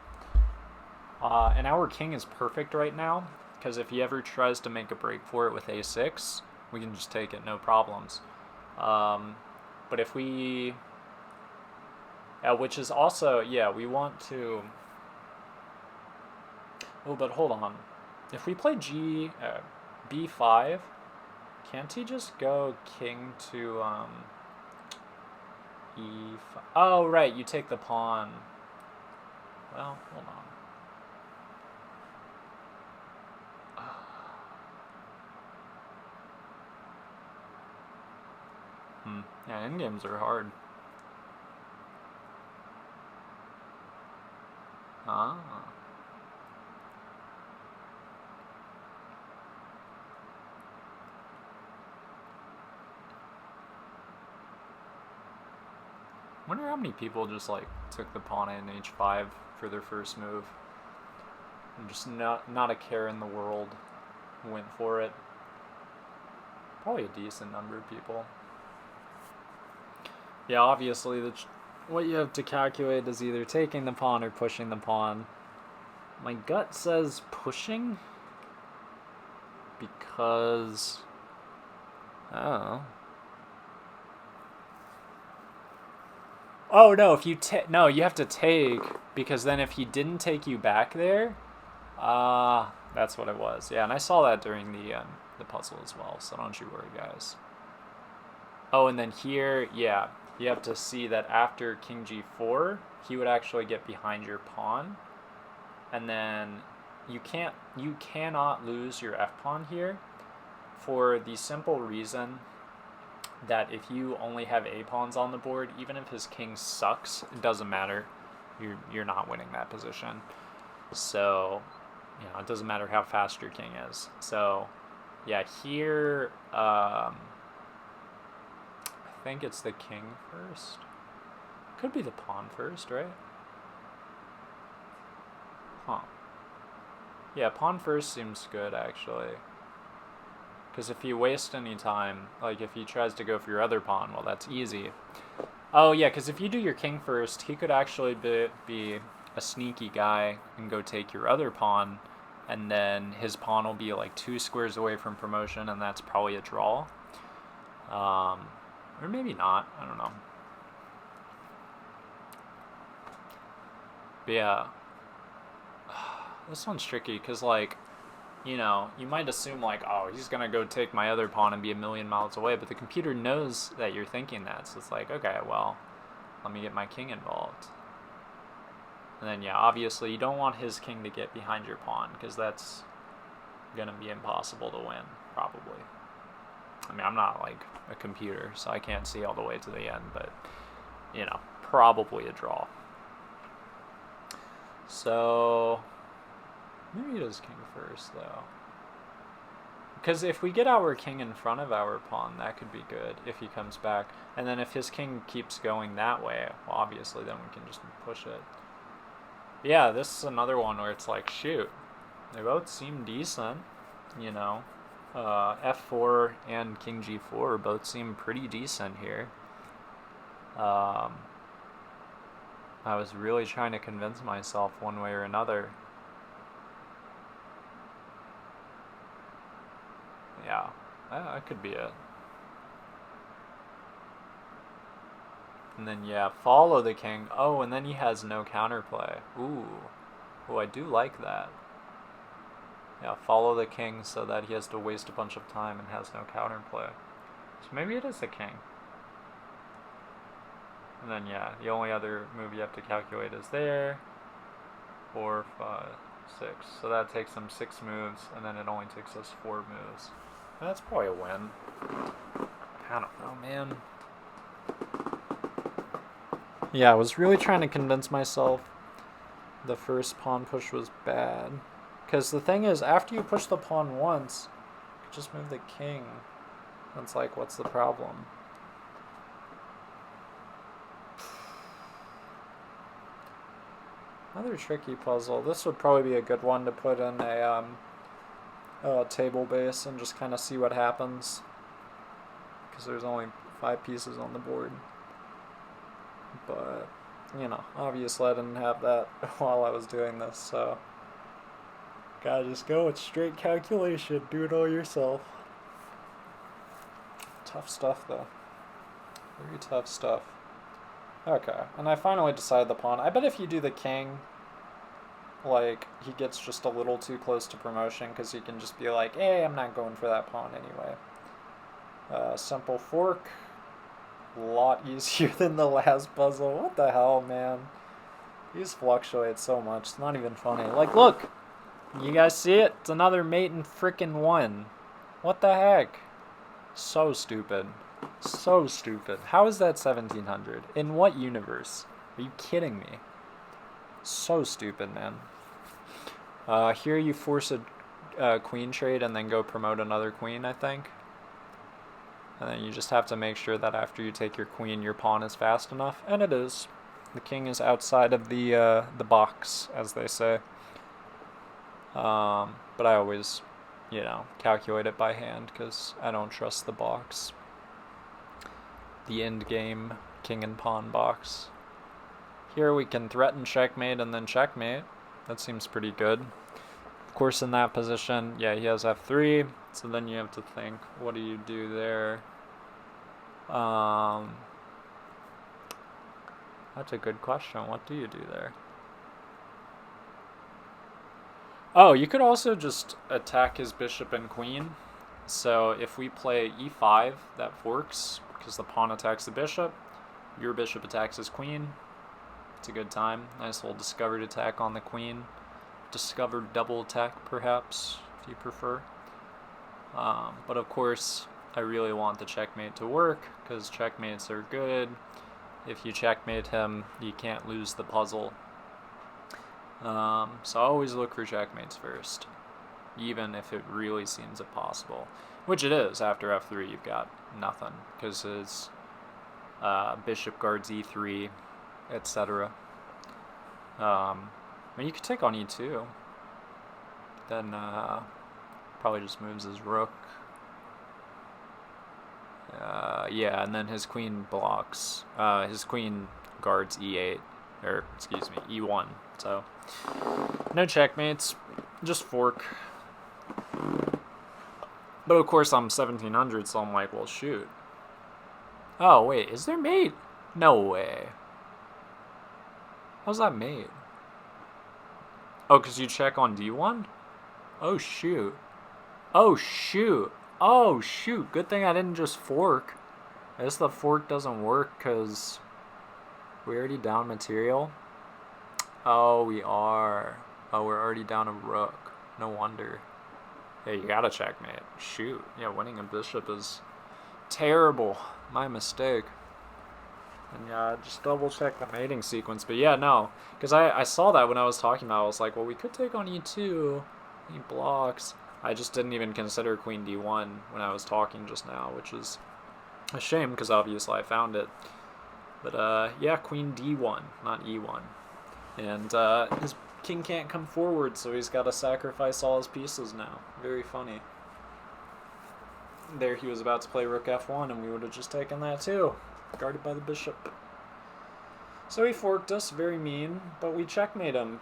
A: And our king is perfect right now, because if he ever tries to make a break for it with a6, we can just take it, no problems. But if we... which is also, we want to... Oh, but hold on. If we play b5, can't he just go king to e5? Oh, right, you take the pawn. Well, hold on. Yeah, endgames are hard. Ah. Wonder how many people just took the pawn in h5 for their first move. And just not a care in the world went for it. Probably a decent number of people. Yeah, obviously what you have to calculate is either taking the pawn or pushing the pawn. My gut says pushing because Oh no! If you you have to take, because then if he didn't take you back there, that's what it was. Yeah, and I saw that during the puzzle as well. So don't you worry, guys. Oh, and then here, yeah, you have to see that after king g4, he would actually get behind your pawn, and then you cannot lose your f pawn here, for the simple reason that if you only have a pawns on the board, even if his king sucks, it doesn't matter. You're not winning that position. So, it doesn't matter how fast your king is. So, yeah, here, I think it's the king first. Could be the pawn first, right? Huh. Yeah, pawn first seems good, actually. Because if you waste any time, if he tries to go for your other pawn, well, that's easy. Oh, yeah, because if you do your king first, he could actually be a sneaky guy and go take your other pawn, and then his pawn will be like 2 squares away from promotion, and that's probably a draw. Or maybe not, I don't know. But yeah, this one's tricky because, like, you know, you might assume, like, oh, he's going to go take my other pawn and be a million miles away, but the computer knows that you're thinking that, so it's like, okay, well, let me get my king involved. And then, yeah, obviously, you don't want his king to get behind your pawn, because that's going to be impossible to win, probably. I mean, I'm not, like, a computer, so I can't see all the way to the end, but, you know, probably a draw. So, maybe it is king first, though. Because if we get our king in front of our pawn, that could be good if he comes back. And then if his king keeps going that way, well, obviously, then we can just push it. Yeah, this is another one where it's like, shoot, they both seem decent, you know. F4 and king g4 both seem pretty decent here. I was really trying to convince myself one way or another. Yeah, that could be it. And then, yeah, follow the king. Oh, and then he has no counterplay. Ooh, I do like that. Yeah, follow the king so that he has to waste a bunch of time and has no counterplay. So maybe it is the king. And then, yeah, the only other move you have to calculate is there. 4, 5, 6. So that takes them 6 moves, and then it only takes us 4 moves. That's probably a win. I don't know, man. Yeah, I was really trying to convince myself the first pawn push was bad. Because the thing is, after you push the pawn once, you could just move the king. It's like, what's the problem? Another tricky puzzle. This would probably be a good one to put in a table base and just kind of see what happens. Because there's only 5 pieces on the board. But, you know, obviously I didn't have that while I was doing this, so gotta just go with straight calculation. Do it all yourself. Tough stuff, though. Very tough stuff. Okay, and I finally decided the pawn. I bet if you do the king, like, he gets just a little too close to promotion because he can just be like, hey, I'm not going for that pawn anyway. Simple fork. A lot easier than the last puzzle. What the hell, man? These fluctuate so much. It's not even funny. Like, look! You guys see it? It's another mate in frickin' 1. What the heck? So stupid. So stupid. How is that 1700? In what universe? Are you kidding me? So stupid, man. Here you force a queen trade and then go promote another queen, I think. And then you just have to make sure that after you take your queen, your pawn is fast enough. And it is. The king is outside of the box, as they say. But I always, you know, calculate it by hand because I don't trust the box. The end game king and pawn box. Here we can threaten checkmate and then checkmate. That seems pretty good. Of course, in that position, yeah, he has f3. So then you have to think, what do you do there? That's a good question. What do you do there? Oh, you could also just attack his bishop and queen. So if we play e5, that forks, because the pawn attacks the bishop. Your bishop attacks his queen. It's a good time. Nice little discovered attack on the queen. Discovered double attack, perhaps, if you prefer. But of course, I really want the checkmate to work, because checkmates are good. If you checkmate him, you can't lose the puzzle. So I always look for checkmates first, even if it really seems impossible. Which it is. After f3, you've got nothing, because his bishop guards e3, etc. I mean, you could take on e2. Then probably just moves his rook. Yeah, and then his queen blocks. His queen guards e8, or excuse me, e1. So no checkmates. Just fork. But of course I'm 1700, so I'm like, well, shoot. Oh, wait, is there mate? No way. How's that mate? Oh, because you check on D1? Oh, shoot. Oh, shoot. Oh, shoot. Good thing I didn't just fork. I guess the fork doesn't work because we already down material. Oh, we are. Oh, we're already down a rook. No wonder. Yeah, you gotta checkmate. Shoot. Yeah, winning a bishop is terrible. My mistake. And yeah, just double check the mating sequence. But yeah, no. Because I saw that when I was talking about it. I was like, well, we could take on e2. He blocks. I just didn't even consider queen d1 when I was talking just now, which is a shame because obviously I found it. But yeah, queen d1, not e1. And his king can't come forward, so he's got to sacrifice all his pieces now. Very funny. There he was about to play rook f1, and we would have just taken that too. Guarded by the bishop. So he forked us, very mean, but we checkmate him.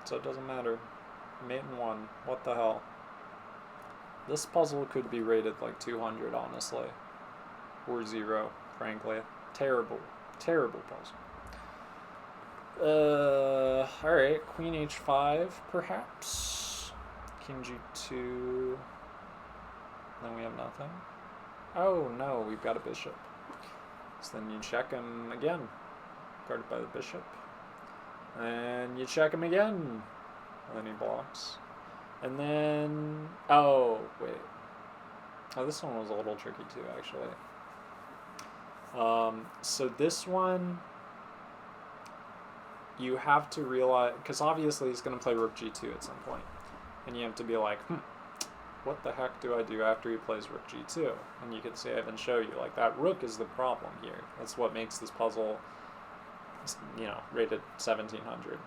A: So it doesn't matter. Mate and won. What the hell? This puzzle could be rated like 200, honestly. Or 0, frankly. Terrible. Terrible puzzle. Alright, queen h5, perhaps. King g2. Then we have nothing. Oh, no, we've got a bishop. So then you check him again. Guarded by the bishop. And you check him again. And then he blocks. And then... Oh, wait. Oh, this one was a little tricky too, actually. So this one... You have to realize... Because obviously he's going to play rook g2 at some point. And you have to be like, what the heck do I do after he plays rook g2? And you can see I even show you, like, that rook is the problem here. That's what makes this puzzle, you know, rated 1700.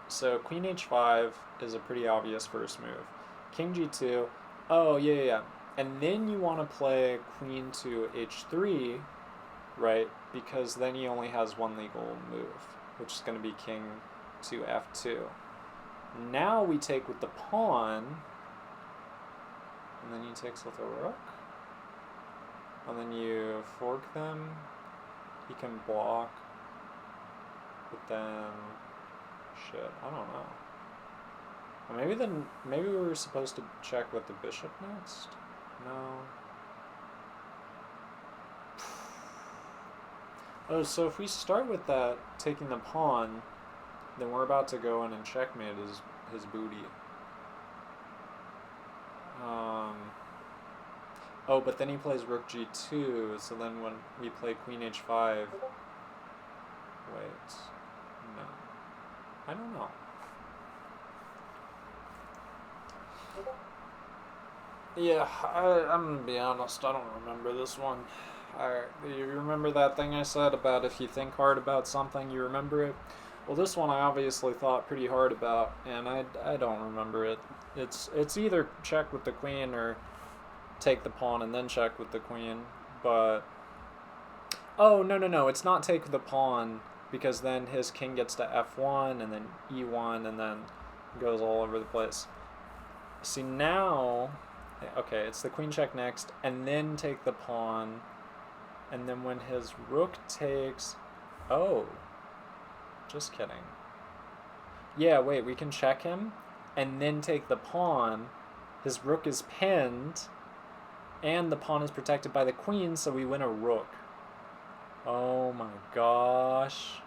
A: So queen h5 is a pretty obvious first move. King g2, oh, yeah. And then you want to play queen to h3, right? Because then he only has one legal move, which is going to be king to f2. Now we take with the pawn, and then he takes with a rook, and then you fork them. He can block, but then, shit, I don't know. Well, maybe we were supposed to check with the bishop next. No. Oh, so if we start with that, taking the pawn, then we're about to go in and checkmate his booty. Oh, but then he plays rook g2, so then when we play queen h5... Wait. No. I don't know. Yeah, I'm gonna be honest, I don't remember this one. You remember that thing I said about if you think hard about something, you remember it? Well, this one I obviously thought pretty hard about, and I don't remember it. It's either check with the queen or take the pawn and then check with the queen, but... Oh, no, it's not take the pawn, because then his king gets to f1, and then e1, and then goes all over the place. See, now... Okay, it's the queen check next, and then take the pawn, and then when his rook takes... Oh... Just kidding. Yeah, wait, we can check him, and then take the pawn. His rook is pinned, and the pawn is protected by the queen, so we win a rook. Oh my gosh.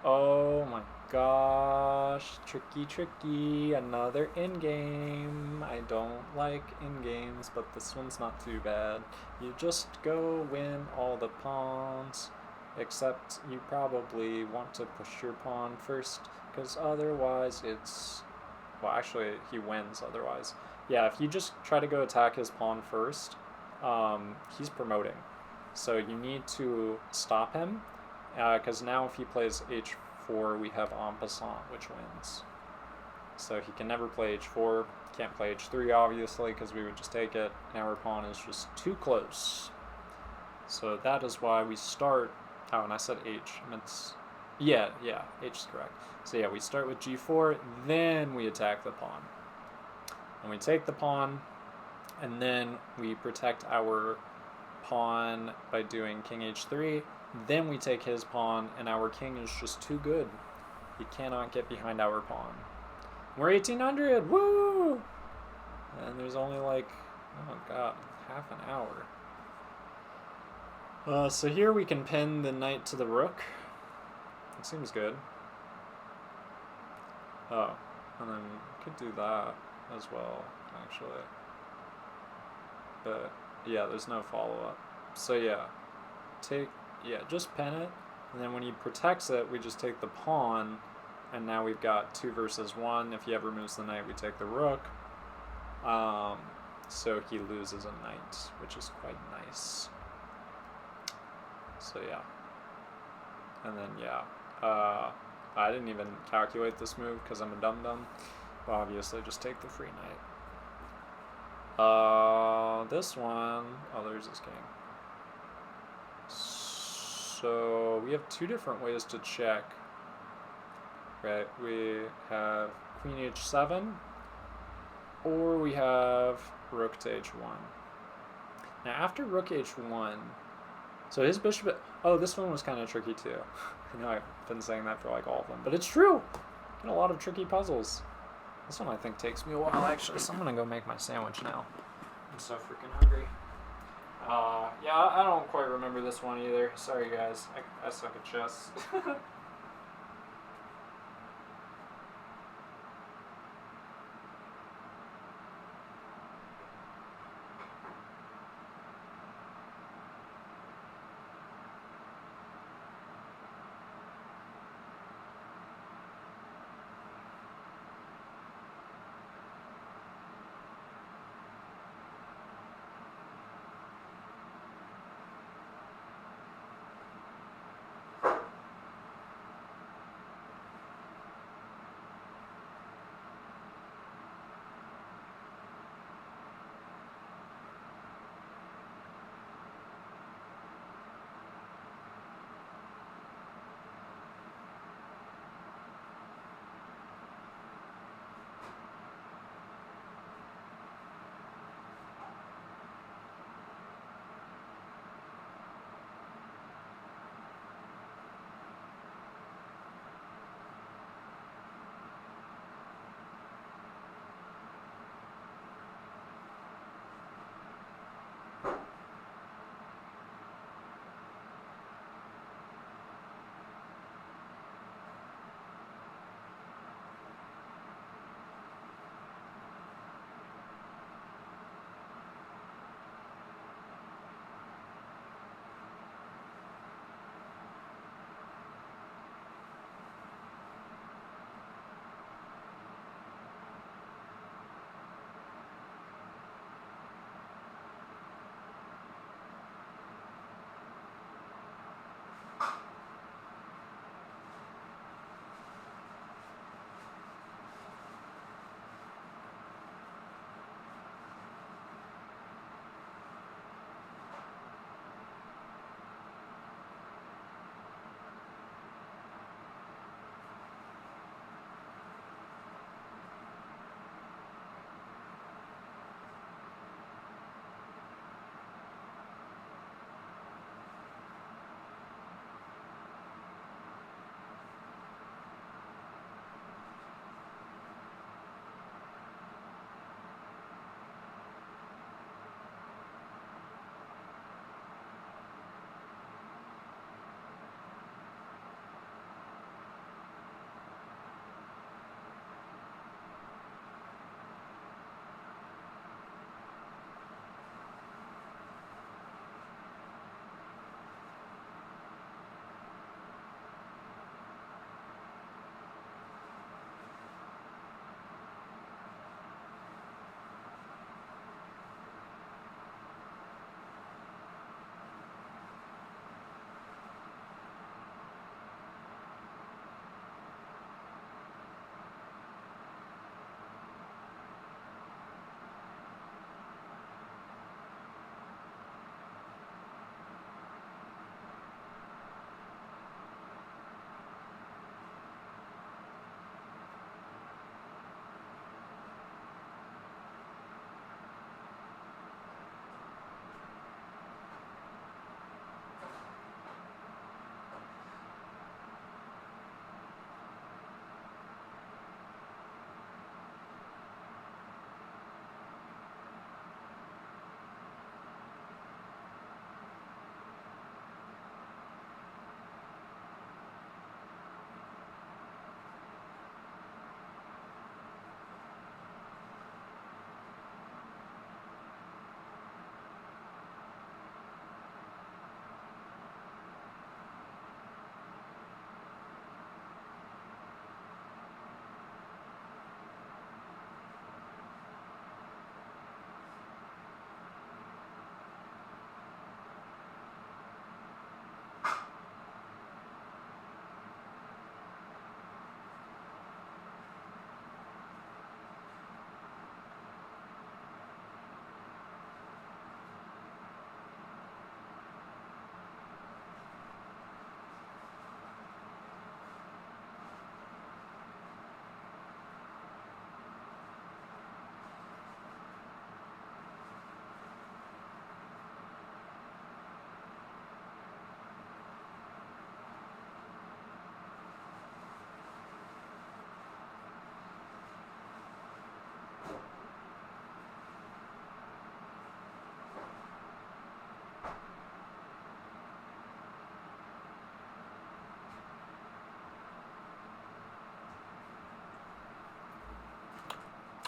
A: Oh my gosh. Tricky. Another endgame. I don't like endgames, but this one's not too bad. You just go win all the pawns. Except you probably want to push your pawn first, because otherwise it's... Well, actually, he wins otherwise. Yeah, if you just try to go attack his pawn first, he's promoting. So you need to stop him, because now if he plays h4, we have en passant, which wins. So he can never play h4, can't play h3, obviously, because we would just take it. Now our pawn is just too close. So that is why we start... Oh, and I said h. I meant Yeah, yeah, H is correct. So yeah, we start with g4, then we attack the pawn. And we take the pawn, and then we protect our pawn by doing king h3. Then we take his pawn, and our king is just too good. He cannot get behind our pawn. We're 1800! Woo! And there's only like, oh god, half an hour. So here we can pin the knight to the rook. It seems good. Oh, and then we could do that as well, actually. But yeah, there's no follow-up. So yeah, just pin it, and then when he protects it, we just take the pawn, and now we've got 2 versus 1. If he ever moves the knight, we take the rook. So he loses a knight, which is quite nice. So yeah. And then yeah, I didn't even calculate this move because I'm a dum-dum. But obviously just take the free knight. This one, oh, there's this king. So we have 2 different ways to check. Right, we have queen h7, or we have rook to h1. Now after rook h1, so his bishop, oh, this one was kind of tricky too. I know I've been saying that for like all of them, but it's true. Get a lot of tricky puzzles. This one I think takes me a while actually, so I'm gonna go make my sandwich now. I'm so freaking hungry. Yeah, I don't quite remember this one either. Sorry guys, I suck at chess.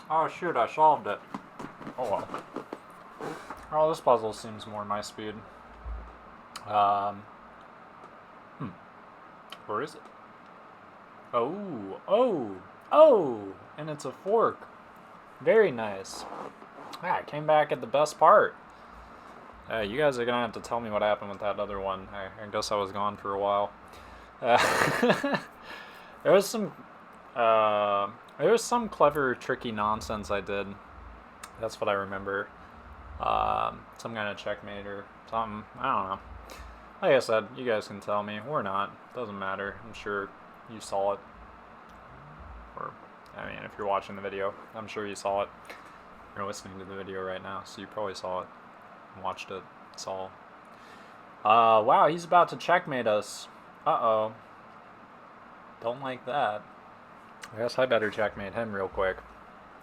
B: Oh shoot, I solved it. Oh well. Oh, this puzzle seems more my speed. Um, Where is it? Oh, and it's a fork. Very nice. Ah, I came back at the best part. You guys are gonna have to tell me what happened with that other one. I guess I was gone for a while. There was some, there was some clever, tricky nonsense I did. That's what I remember. Some kind of checkmate or something. I don't know. Like I said, you guys can tell me or not. Doesn't matter. I'm sure you saw it. Or, I mean, if you're watching the video, I'm sure you saw it. You're listening to the video right now, so you probably saw it. Watched it. Saw. Wow, he's about to checkmate us. Uh-oh. Don't like that. I guess I better checkmate him real quick.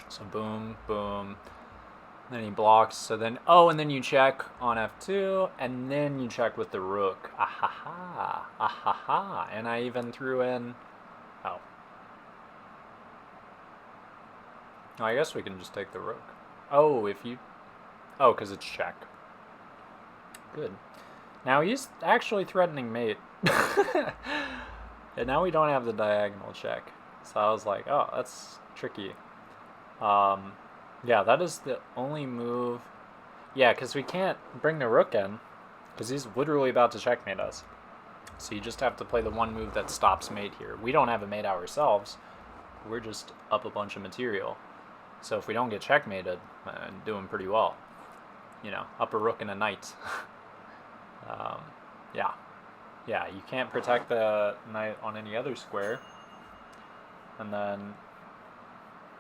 B: So boom, boom. Then he blocks, so then, and then you check on F2, and then you check with the rook. Ahaha, ahaha. And I even threw in, I guess we can just take the rook. Because it's check. Good. Now he's actually threatening mate. And now we don't have the diagonal check. So I was like, oh, that's tricky. Yeah, that is the only move. Yeah, because we can't bring the rook in, because he's literally about to checkmate us. So you just have to play the one move that stops mate here. We don't have a mate ourselves. We're just up a bunch of material. So if we don't get checkmated, doing pretty well. You know, up a rook and a knight. Yeah. Yeah, you can't protect the knight on any other square. And then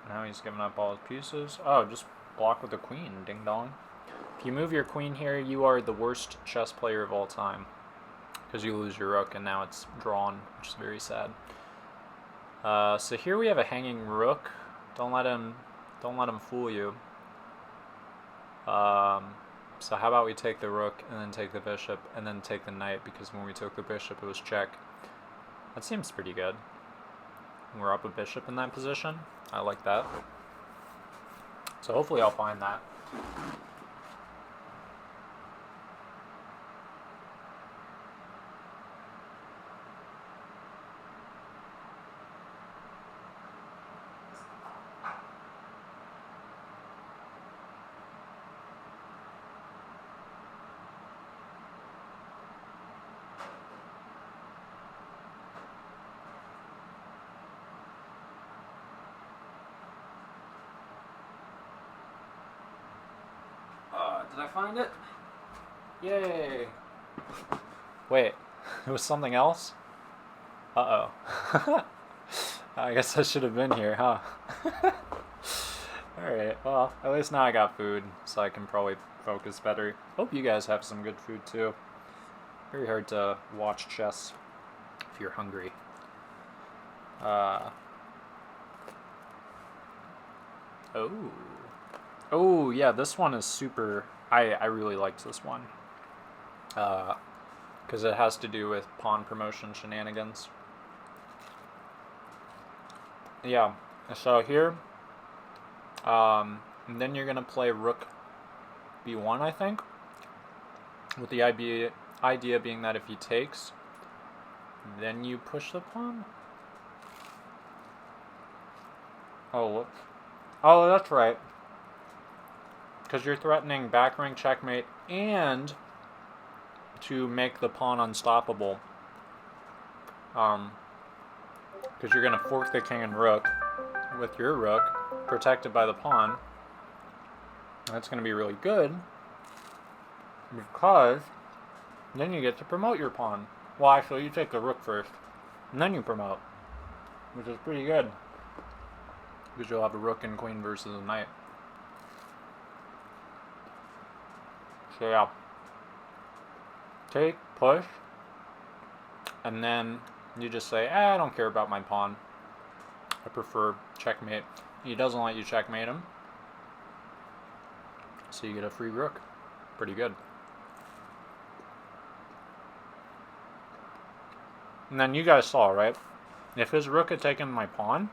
B: now he's giving up all his pieces. Oh, just block with the queen, ding dong. If you move your queen here, you are the worst chess player of all time. Because you lose your rook and now it's drawn, which is very sad. So here we have a hanging rook. Don't let him fool you. So how about we take the rook and then take the bishop and then take the knight, because when we took the bishop it was check. That seems pretty good. We're up a bishop in that position. I like that. So hopefully I'll find that. Did I find it? Yay! Wait, it was something else? Uh-oh. I guess I should have been here, huh? Alright, well, at least now I got food, so I can probably focus better. Hope you guys have some good food, too. Very hard to watch chess if you're hungry. Oh, yeah, this one is super... I really liked this one. Because it has to do with pawn promotion shenanigans. Yeah, so here... and then you're going to play rook b1, I think. With the idea being that if he takes, then you push the pawn. Oh, that's right. Because you're threatening back rank checkmate and to make the pawn unstoppable. Because you're going to fork the king and rook with your rook protected by the pawn. That's going to be really good because then you get to promote your pawn. Well, actually, you take the rook first and then you promote, which is pretty good because you'll have a rook and queen versus a knight. So yeah, take, push, and then you just say, I don't care about my pawn. I prefer checkmate. He doesn't let you checkmate him, so you get a free rook. Pretty good. And then you guys saw, right? If his rook had taken my pawn,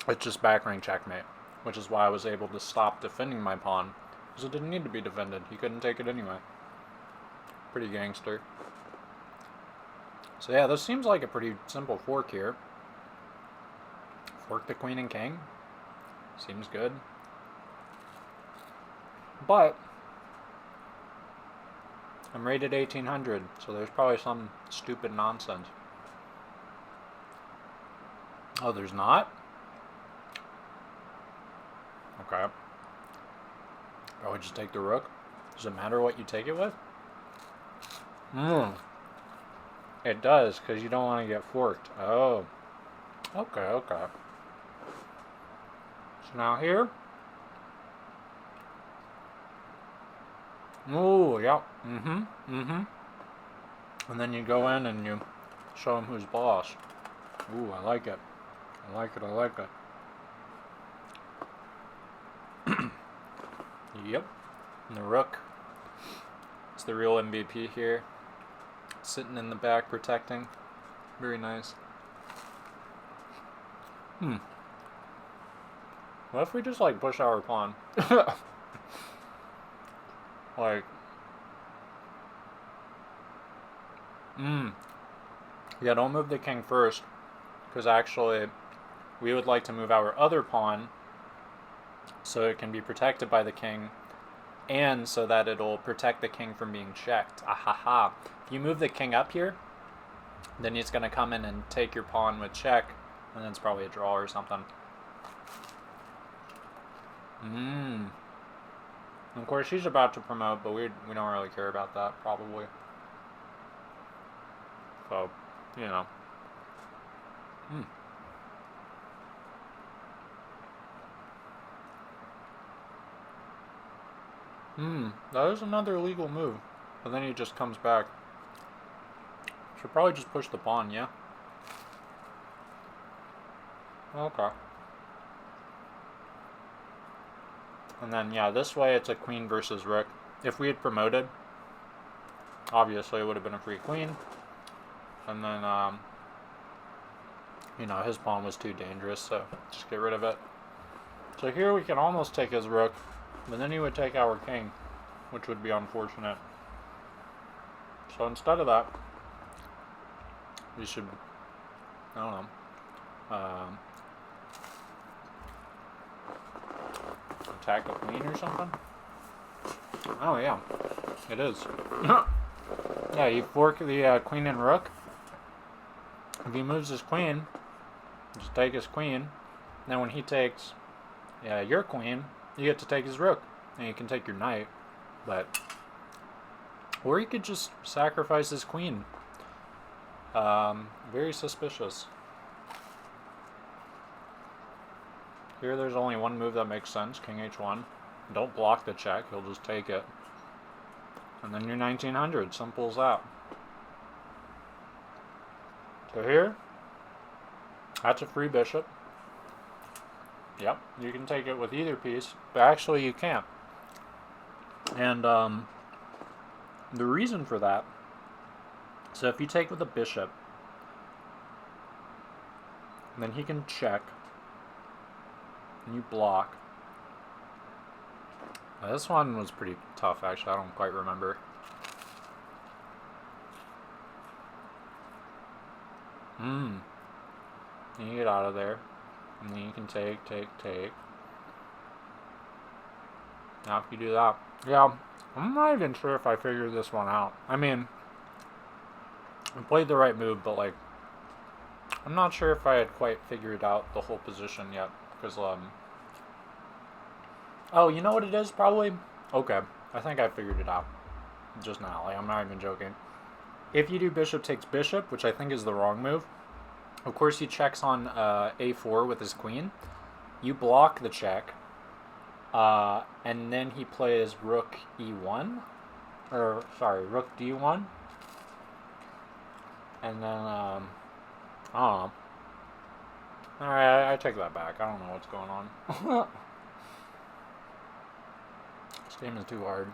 B: it's just back rank checkmate.
A: which is why I was able to stop defending my pawn, because it didn't need to be defended. He couldn't take it anyway. Pretty gangster. So yeah, this seems like a pretty simple fork here. Fork the queen and king. Seems good. But I'm rated 1800, so there's probably some stupid nonsense. Oh, there's not? Okay. Probably just take the rook. Does it matter what you take it with? It does, because you don't want to get forked. Oh. Okay, okay. So now here. Ooh, yep. And then you go in and you show him who's boss. Ooh, I like it. I like it, I like it. Yep. And the rook. It's the real MVP here. Sitting in the back protecting. Very nice. What if we just like push our pawn? Like. Yeah, don't move the king first. Because actually, we would like to move our other pawn so it can be protected by the king, and so that it'll protect the king from being checked. Ahaha. If you move the king up here, then he's going to come in and take your pawn with check, and then it's probably a draw or something. Of course, she's about to promote, but we don't really care about that, probably. So, you know. That is another legal move. But then he just comes back. Should probably just push the pawn, yeah? Okay. And then, yeah, this way it's a queen versus rook. If we had promoted, obviously it would have been a free queen. And then, you know, his pawn was too dangerous, so just get rid of it. So here we can almost take his rook, but then he would take our king, which would be unfortunate. So instead of that, we should, I don't know, attack a queen or something? Oh yeah, it is. Yeah, you fork the queen and rook. If he moves his queen, just take his queen. Then when he takes your queen, you get to take his rook. And you can take your knight. But, or you could just sacrifice his queen. Very suspicious. Here there's only one move that makes sense, king h1. Don't block the check, he'll just take it. And then you're 1900, simple as that. So here, that's a free bishop. Yep, you can take it with either piece, but actually you can't. And the reason for that, so if you take with a bishop, then he can check, and you block. Now, this one was pretty tough, actually. I don't quite remember. You get out of there, and then you can take. Now, if you do that, yeah, I'm not even sure if I figured this one out. I mean, I played the right move, but like, I'm not sure if I had quite figured out the whole position yet, because oh, you know what it is, probably? Okay, I think I figured it out just now. Like, I'm not even joking. If you do bishop takes bishop, which I think is the wrong move, of course he checks on a4 with his queen. You block the check, and then he plays rook e1, or sorry, rook d1, and then I don't know. Alright, I take that back. I don't know what's going on. This game is too hard.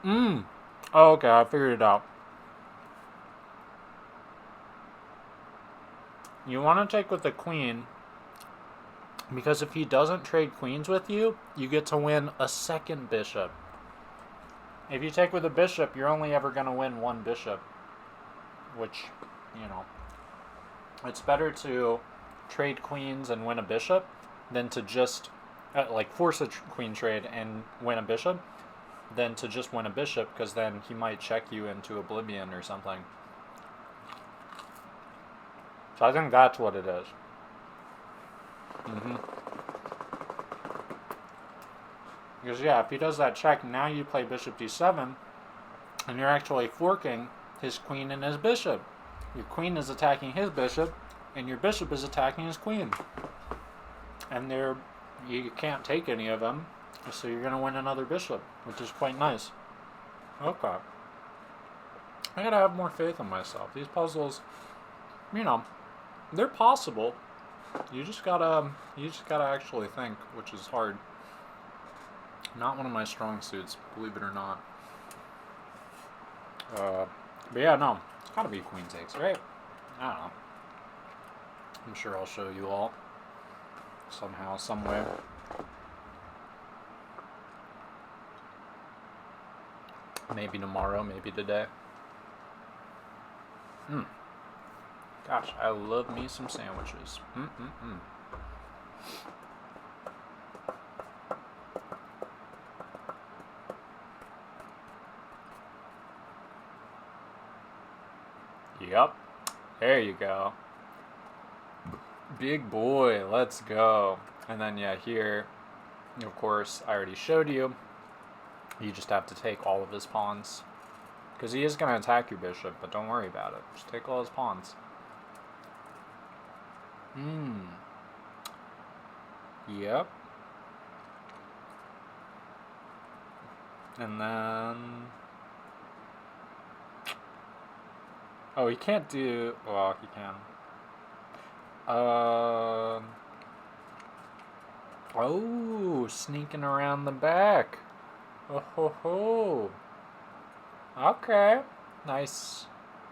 A: Oh, okay, I figured it out. You want to take with the queen, because if he doesn't trade queens with you, you get to win a second bishop. If you take with a bishop, you're only ever going to win one bishop. Which, you know, it's better to trade queens and win a bishop than to just, force a queen trade and win a bishop than to just win a bishop, because then he might check you into oblivion or something. So I think that's what it is. Because, yeah, if he does that check, now you play bishop d7, and you're actually forking his queen and his bishop. Your queen is attacking his bishop, and your bishop is attacking his queen. And you can't take any of them, so you're going to win another bishop, which is quite nice. Okay. I gotta have more faith in myself. These puzzles, they're possible. You just gotta actually think, which is hard. Not one of my strong suits, believe it or not. But yeah, no, it's gotta be queen takes, right? I don't know. I'm sure I'll show you all somehow, some way. Maybe tomorrow, maybe today. Gosh, I love me some sandwiches. Yep. There you go. Big boy, let's go. And then, yeah, here, of course, I already showed you. You just have to take all of his pawns. Because he is going to attack your bishop, but don't worry about it. Just take all his pawns. Yep. And then... Oh, he can't do... Well, he can. Oh, sneaking around the back. Oh ho ho. Okay. Nice.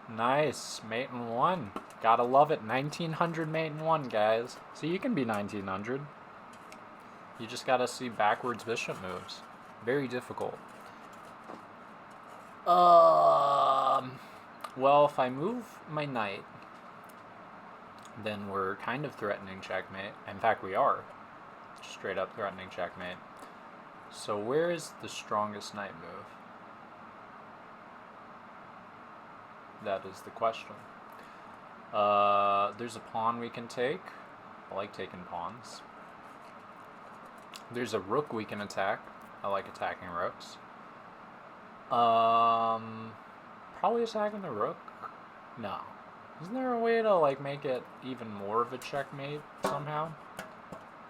A: Nice. Mate in 1. Gotta love it. 1900 mate in 1, guys. So you can be 1900. You just gotta see backwards bishop moves. Very difficult. Well, if I move my knight, then we're kind of threatening checkmate. In fact, we are. Straight up threatening checkmate. So where is the strongest knight move? That is the question. There's a pawn we can take. I like taking pawns. There's a rook we can attack. I like attacking rooks. Probably attacking the rook? No. Isn't there a way to, make it even more of a checkmate somehow?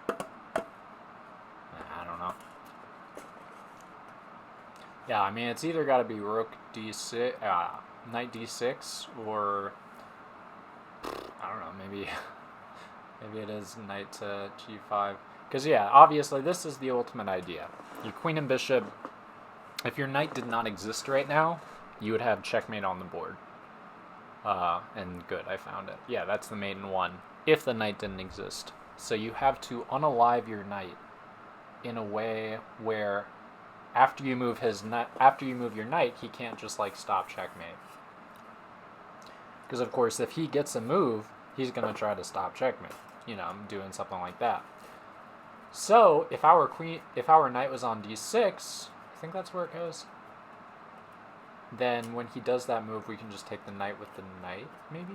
A: I don't know. Yeah, I mean, it's either got to be rook d6, knight d6, or... I don't know, maybe it is knight to g5. Because, yeah, obviously, this is the ultimate idea. Your queen and bishop, if your knight did not exist right now, you would have checkmate on the board. And good, I found it. Yeah, that's the mate in 1, if the knight didn't exist. So you have to unalive your knight in a way where after you move your knight, he can't just, stop checkmate. Because, of course, if he gets a move, he's going to try to stop checkmate. Doing something like that. So, if our knight was on d6, I think that's where it goes. Then when he does that move, we can just take the knight with the knight, maybe?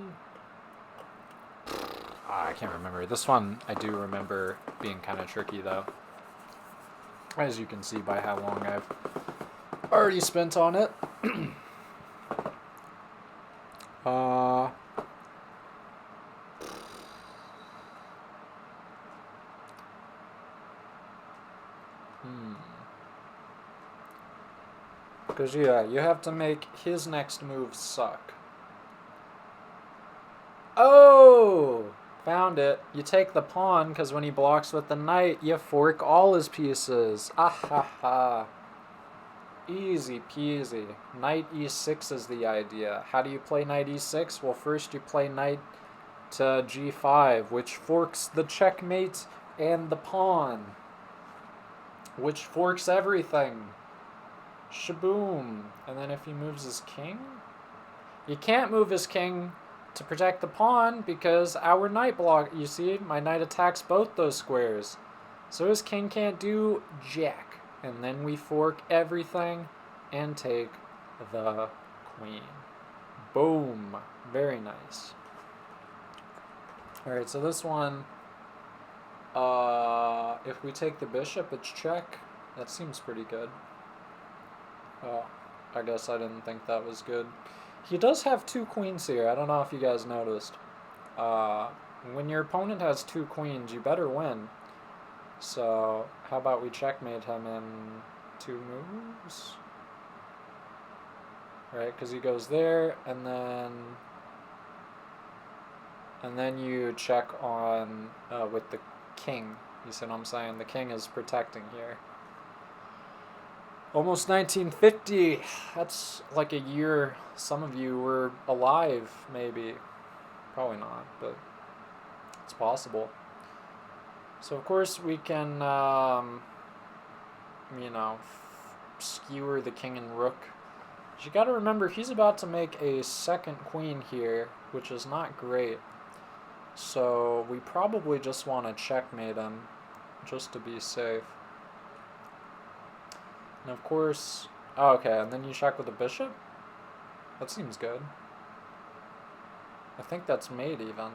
A: I can't remember. This one, I do remember being kind of tricky, though. As you can see by how long I've already spent on it. Because, yeah, you have to make his next move suck. Oh! Found it. You take the pawn, because when he blocks with the knight, you fork all his pieces. Ah ha ha. Easy peasy. Knight e6 is the idea. How do you play knight e6? Well, first you play knight to g5, which forks the checkmate and the pawn, which forks everything. Shaboom. And then if he moves his king? You can't move his king to protect the pawn because our knight block. You see, my knight attacks both those squares. So his king can't do jack. And then we fork everything and take the queen. Boom. Very nice. Alright, so this one, if we take the bishop, it's check. That seems pretty good. Oh, I guess I didn't think that was good. He does have 2 queens here. I don't know if you guys noticed. When your opponent has 2 queens, you better win. So, how about we checkmate him in 2 moves? Right, because he goes there, and then you check on with the king. You see what I'm saying? The king is protecting here. Almost 1950. That's like a year some of you were alive, maybe. Probably not, but it's possible. So, of course, we can, skewer the king and rook. But you gotta remember, he's about to make a second queen here, which is not great. So, we probably just want to checkmate him, just to be safe. And of course, okay, and then you check with the bishop? That seems good. I think that's mate even.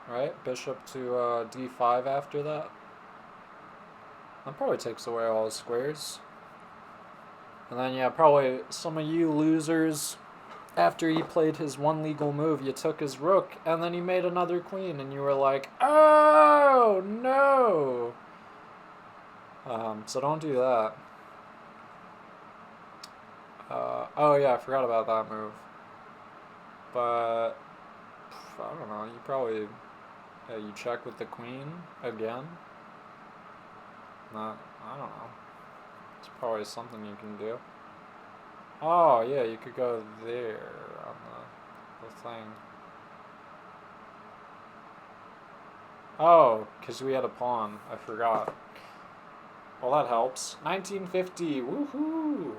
A: Right? Bishop to d5 after that. That probably takes away all his squares. And then, yeah, probably some of you losers, after he played his one legal move, you took his rook, and then he made another queen, and you were like, oh, no! So don't do that. Oh, yeah, I forgot about that move. But, I don't know, you probably... Yeah, you check with the queen again. I don't know. It's probably something you can do. Oh, yeah, you could go there on the thing. Oh, because we had a pawn. I forgot. Well, that helps. 1950. Woohoo!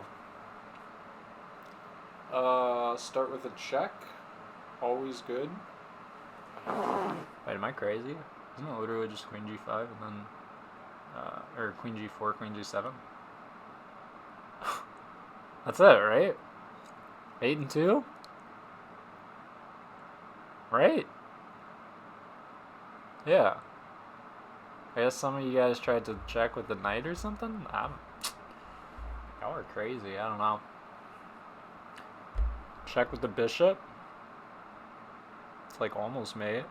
A: Start with a check. Always good. Wait, am I crazy? Isn't it literally just queen g5 and then, or queen g4, queen g7? That's it, right? 8 and 2? Right? Yeah. I guess some of you guys tried to check with the knight or something? Y'all are crazy, I don't know. Check with the bishop. It's like almost mate.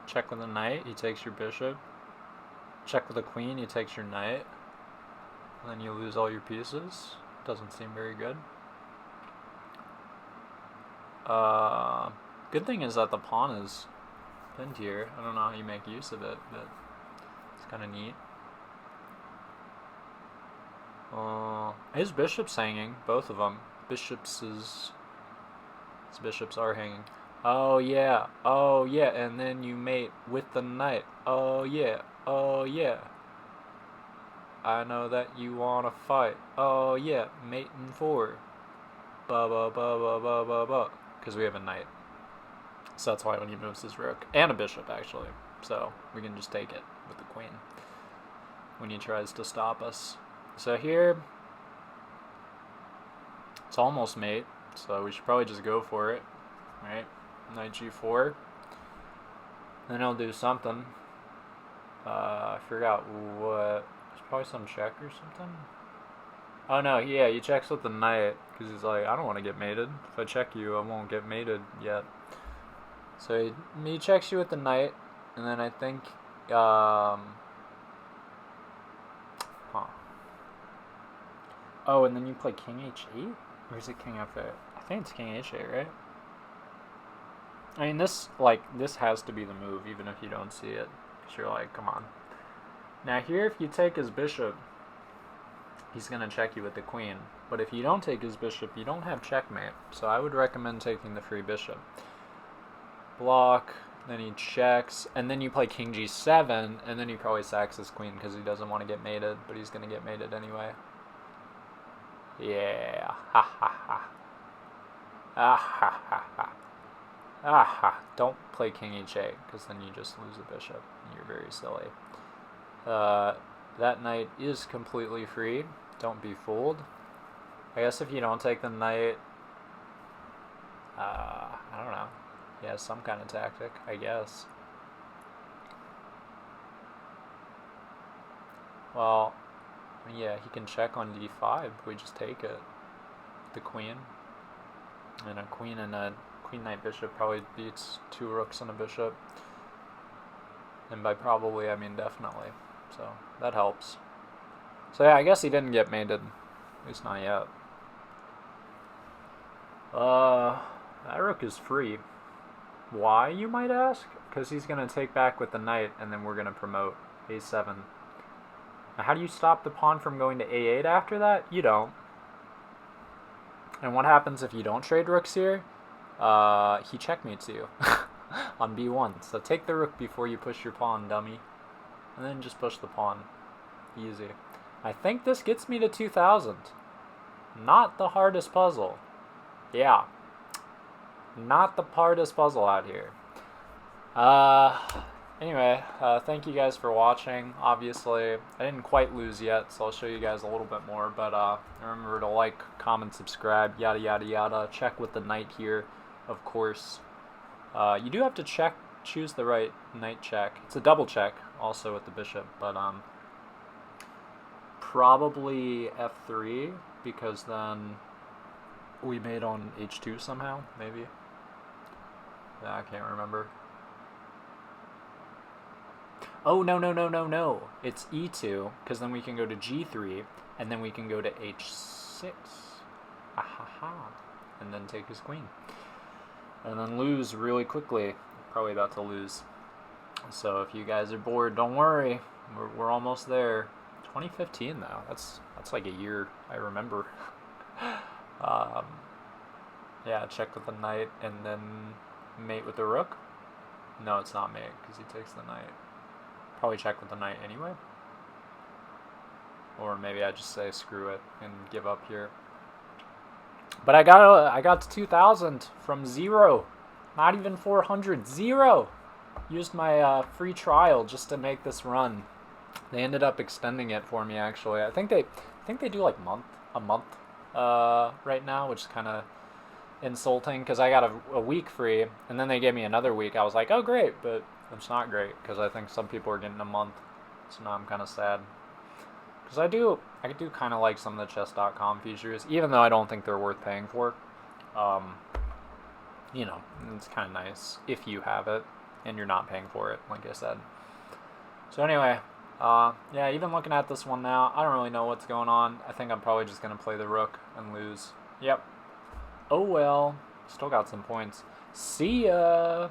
A: Check with the knight, he takes your bishop. Check with the queen, he takes your knight. And then you lose all your pieces. Doesn't seem very good. Good thing is that the pawn is pinned here. I don't know how you make use of it, but it's kind of neat. His bishop's hanging, both of them. His bishops are hanging. Oh yeah, and then you mate with the knight. Oh yeah. I know that you wanna fight. Oh yeah, mate in 4. Because we have a knight. So that's why when he moves his rook. And a bishop, actually. So we can just take it with the queen when he tries to stop us. So here, it's almost mate. So we should probably just go for it. Right? Knight g4. Then he'll do something. I forgot what. There's probably some check or something. Oh no, yeah, he checks with the knight because he's like, I don't want to get mated. If I check you, I won't get mated yet. So he checks you with the knight, and then I think, Oh, and then you play king h8? Or is it king f8? I think it's king h8, right? I mean, this has to be the move, even if you don't see it. Because you're like, come on. Now here, if you take his bishop, he's going to check you with the queen. But if you don't take his bishop, you don't have checkmate. So I would recommend taking the free bishop. Block, then he checks, and then you play king g7, and then he probably sacks his queen because he doesn't want to get mated, but he's going to get mated anyway. Yeah, ha ha ha. Ah ha ha ha. Ah ha. Don't play king h8, because then you just lose the bishop. You're very silly. That knight is completely free. Don't be fooled. I guess if you don't take the knight, I don't know. He has some kind of tactic, I guess. Well, yeah, he can check on d5. We just take it. The queen. And a queen and a queen knight bishop probably beats 2 rooks and a bishop. And by probably, I mean definitely. So that helps. So yeah, I guess he didn't get mated. At least not yet. That rook is free. Why, you might ask? Because he's going to take back with the knight, and then we're going to promote a7. Now, how do you stop the pawn from going to a8 after that? You don't. And what happens if you don't trade rooks here? He checkmates you on b1. So take the rook before you push your pawn, dummy. And then just push the pawn. Easy. I think this gets me to 2000. Not the hardest puzzle. Yeah. Not the hardest puzzle out here. Anyway, thank you guys for watching. Obviously, I didn't quite lose yet, so I'll show you guys a little bit more. But remember to like, comment, subscribe, yada yada yada. Check with the knight here, of course. You do have to choose the right knight check. It's a double check, also with the bishop, but probably f3, because then we made on h2 somehow, maybe. Yeah, I can't remember. Oh, no. It's e2, because then we can go to g3, and then we can go to h6. Ahaha. And then take his queen. And then lose really quickly. Probably about to lose. So if you guys are bored, don't worry. We're almost there. 2015, though. That's like a year I remember. Yeah, check with the knight, and then mate with the rook. No, it's not mate, because he takes the knight. Probably check with the knight anyway. Or maybe I just say screw it and give up here. But I got to 2000 from 0. Not even 400. 0. Used my free trial just to make this run. They ended up extending it for me, actually. I think they do like a month right now, which is kind of insulting because I got a week free, and then they gave me another week. I was like, oh great, but it's not great because I think some people are getting a month, so now I'm kind of sad. Because I do kind of like some of the chess.com features, even though I don't think they're worth paying for. You know, it's kind of nice if you have it and you're not paying for it, like I said. So anyway, yeah, even looking at this one now, I don't really know what's going on. I think I'm probably just going to play the rook and lose. Yep. Oh well, still got some points. See ya!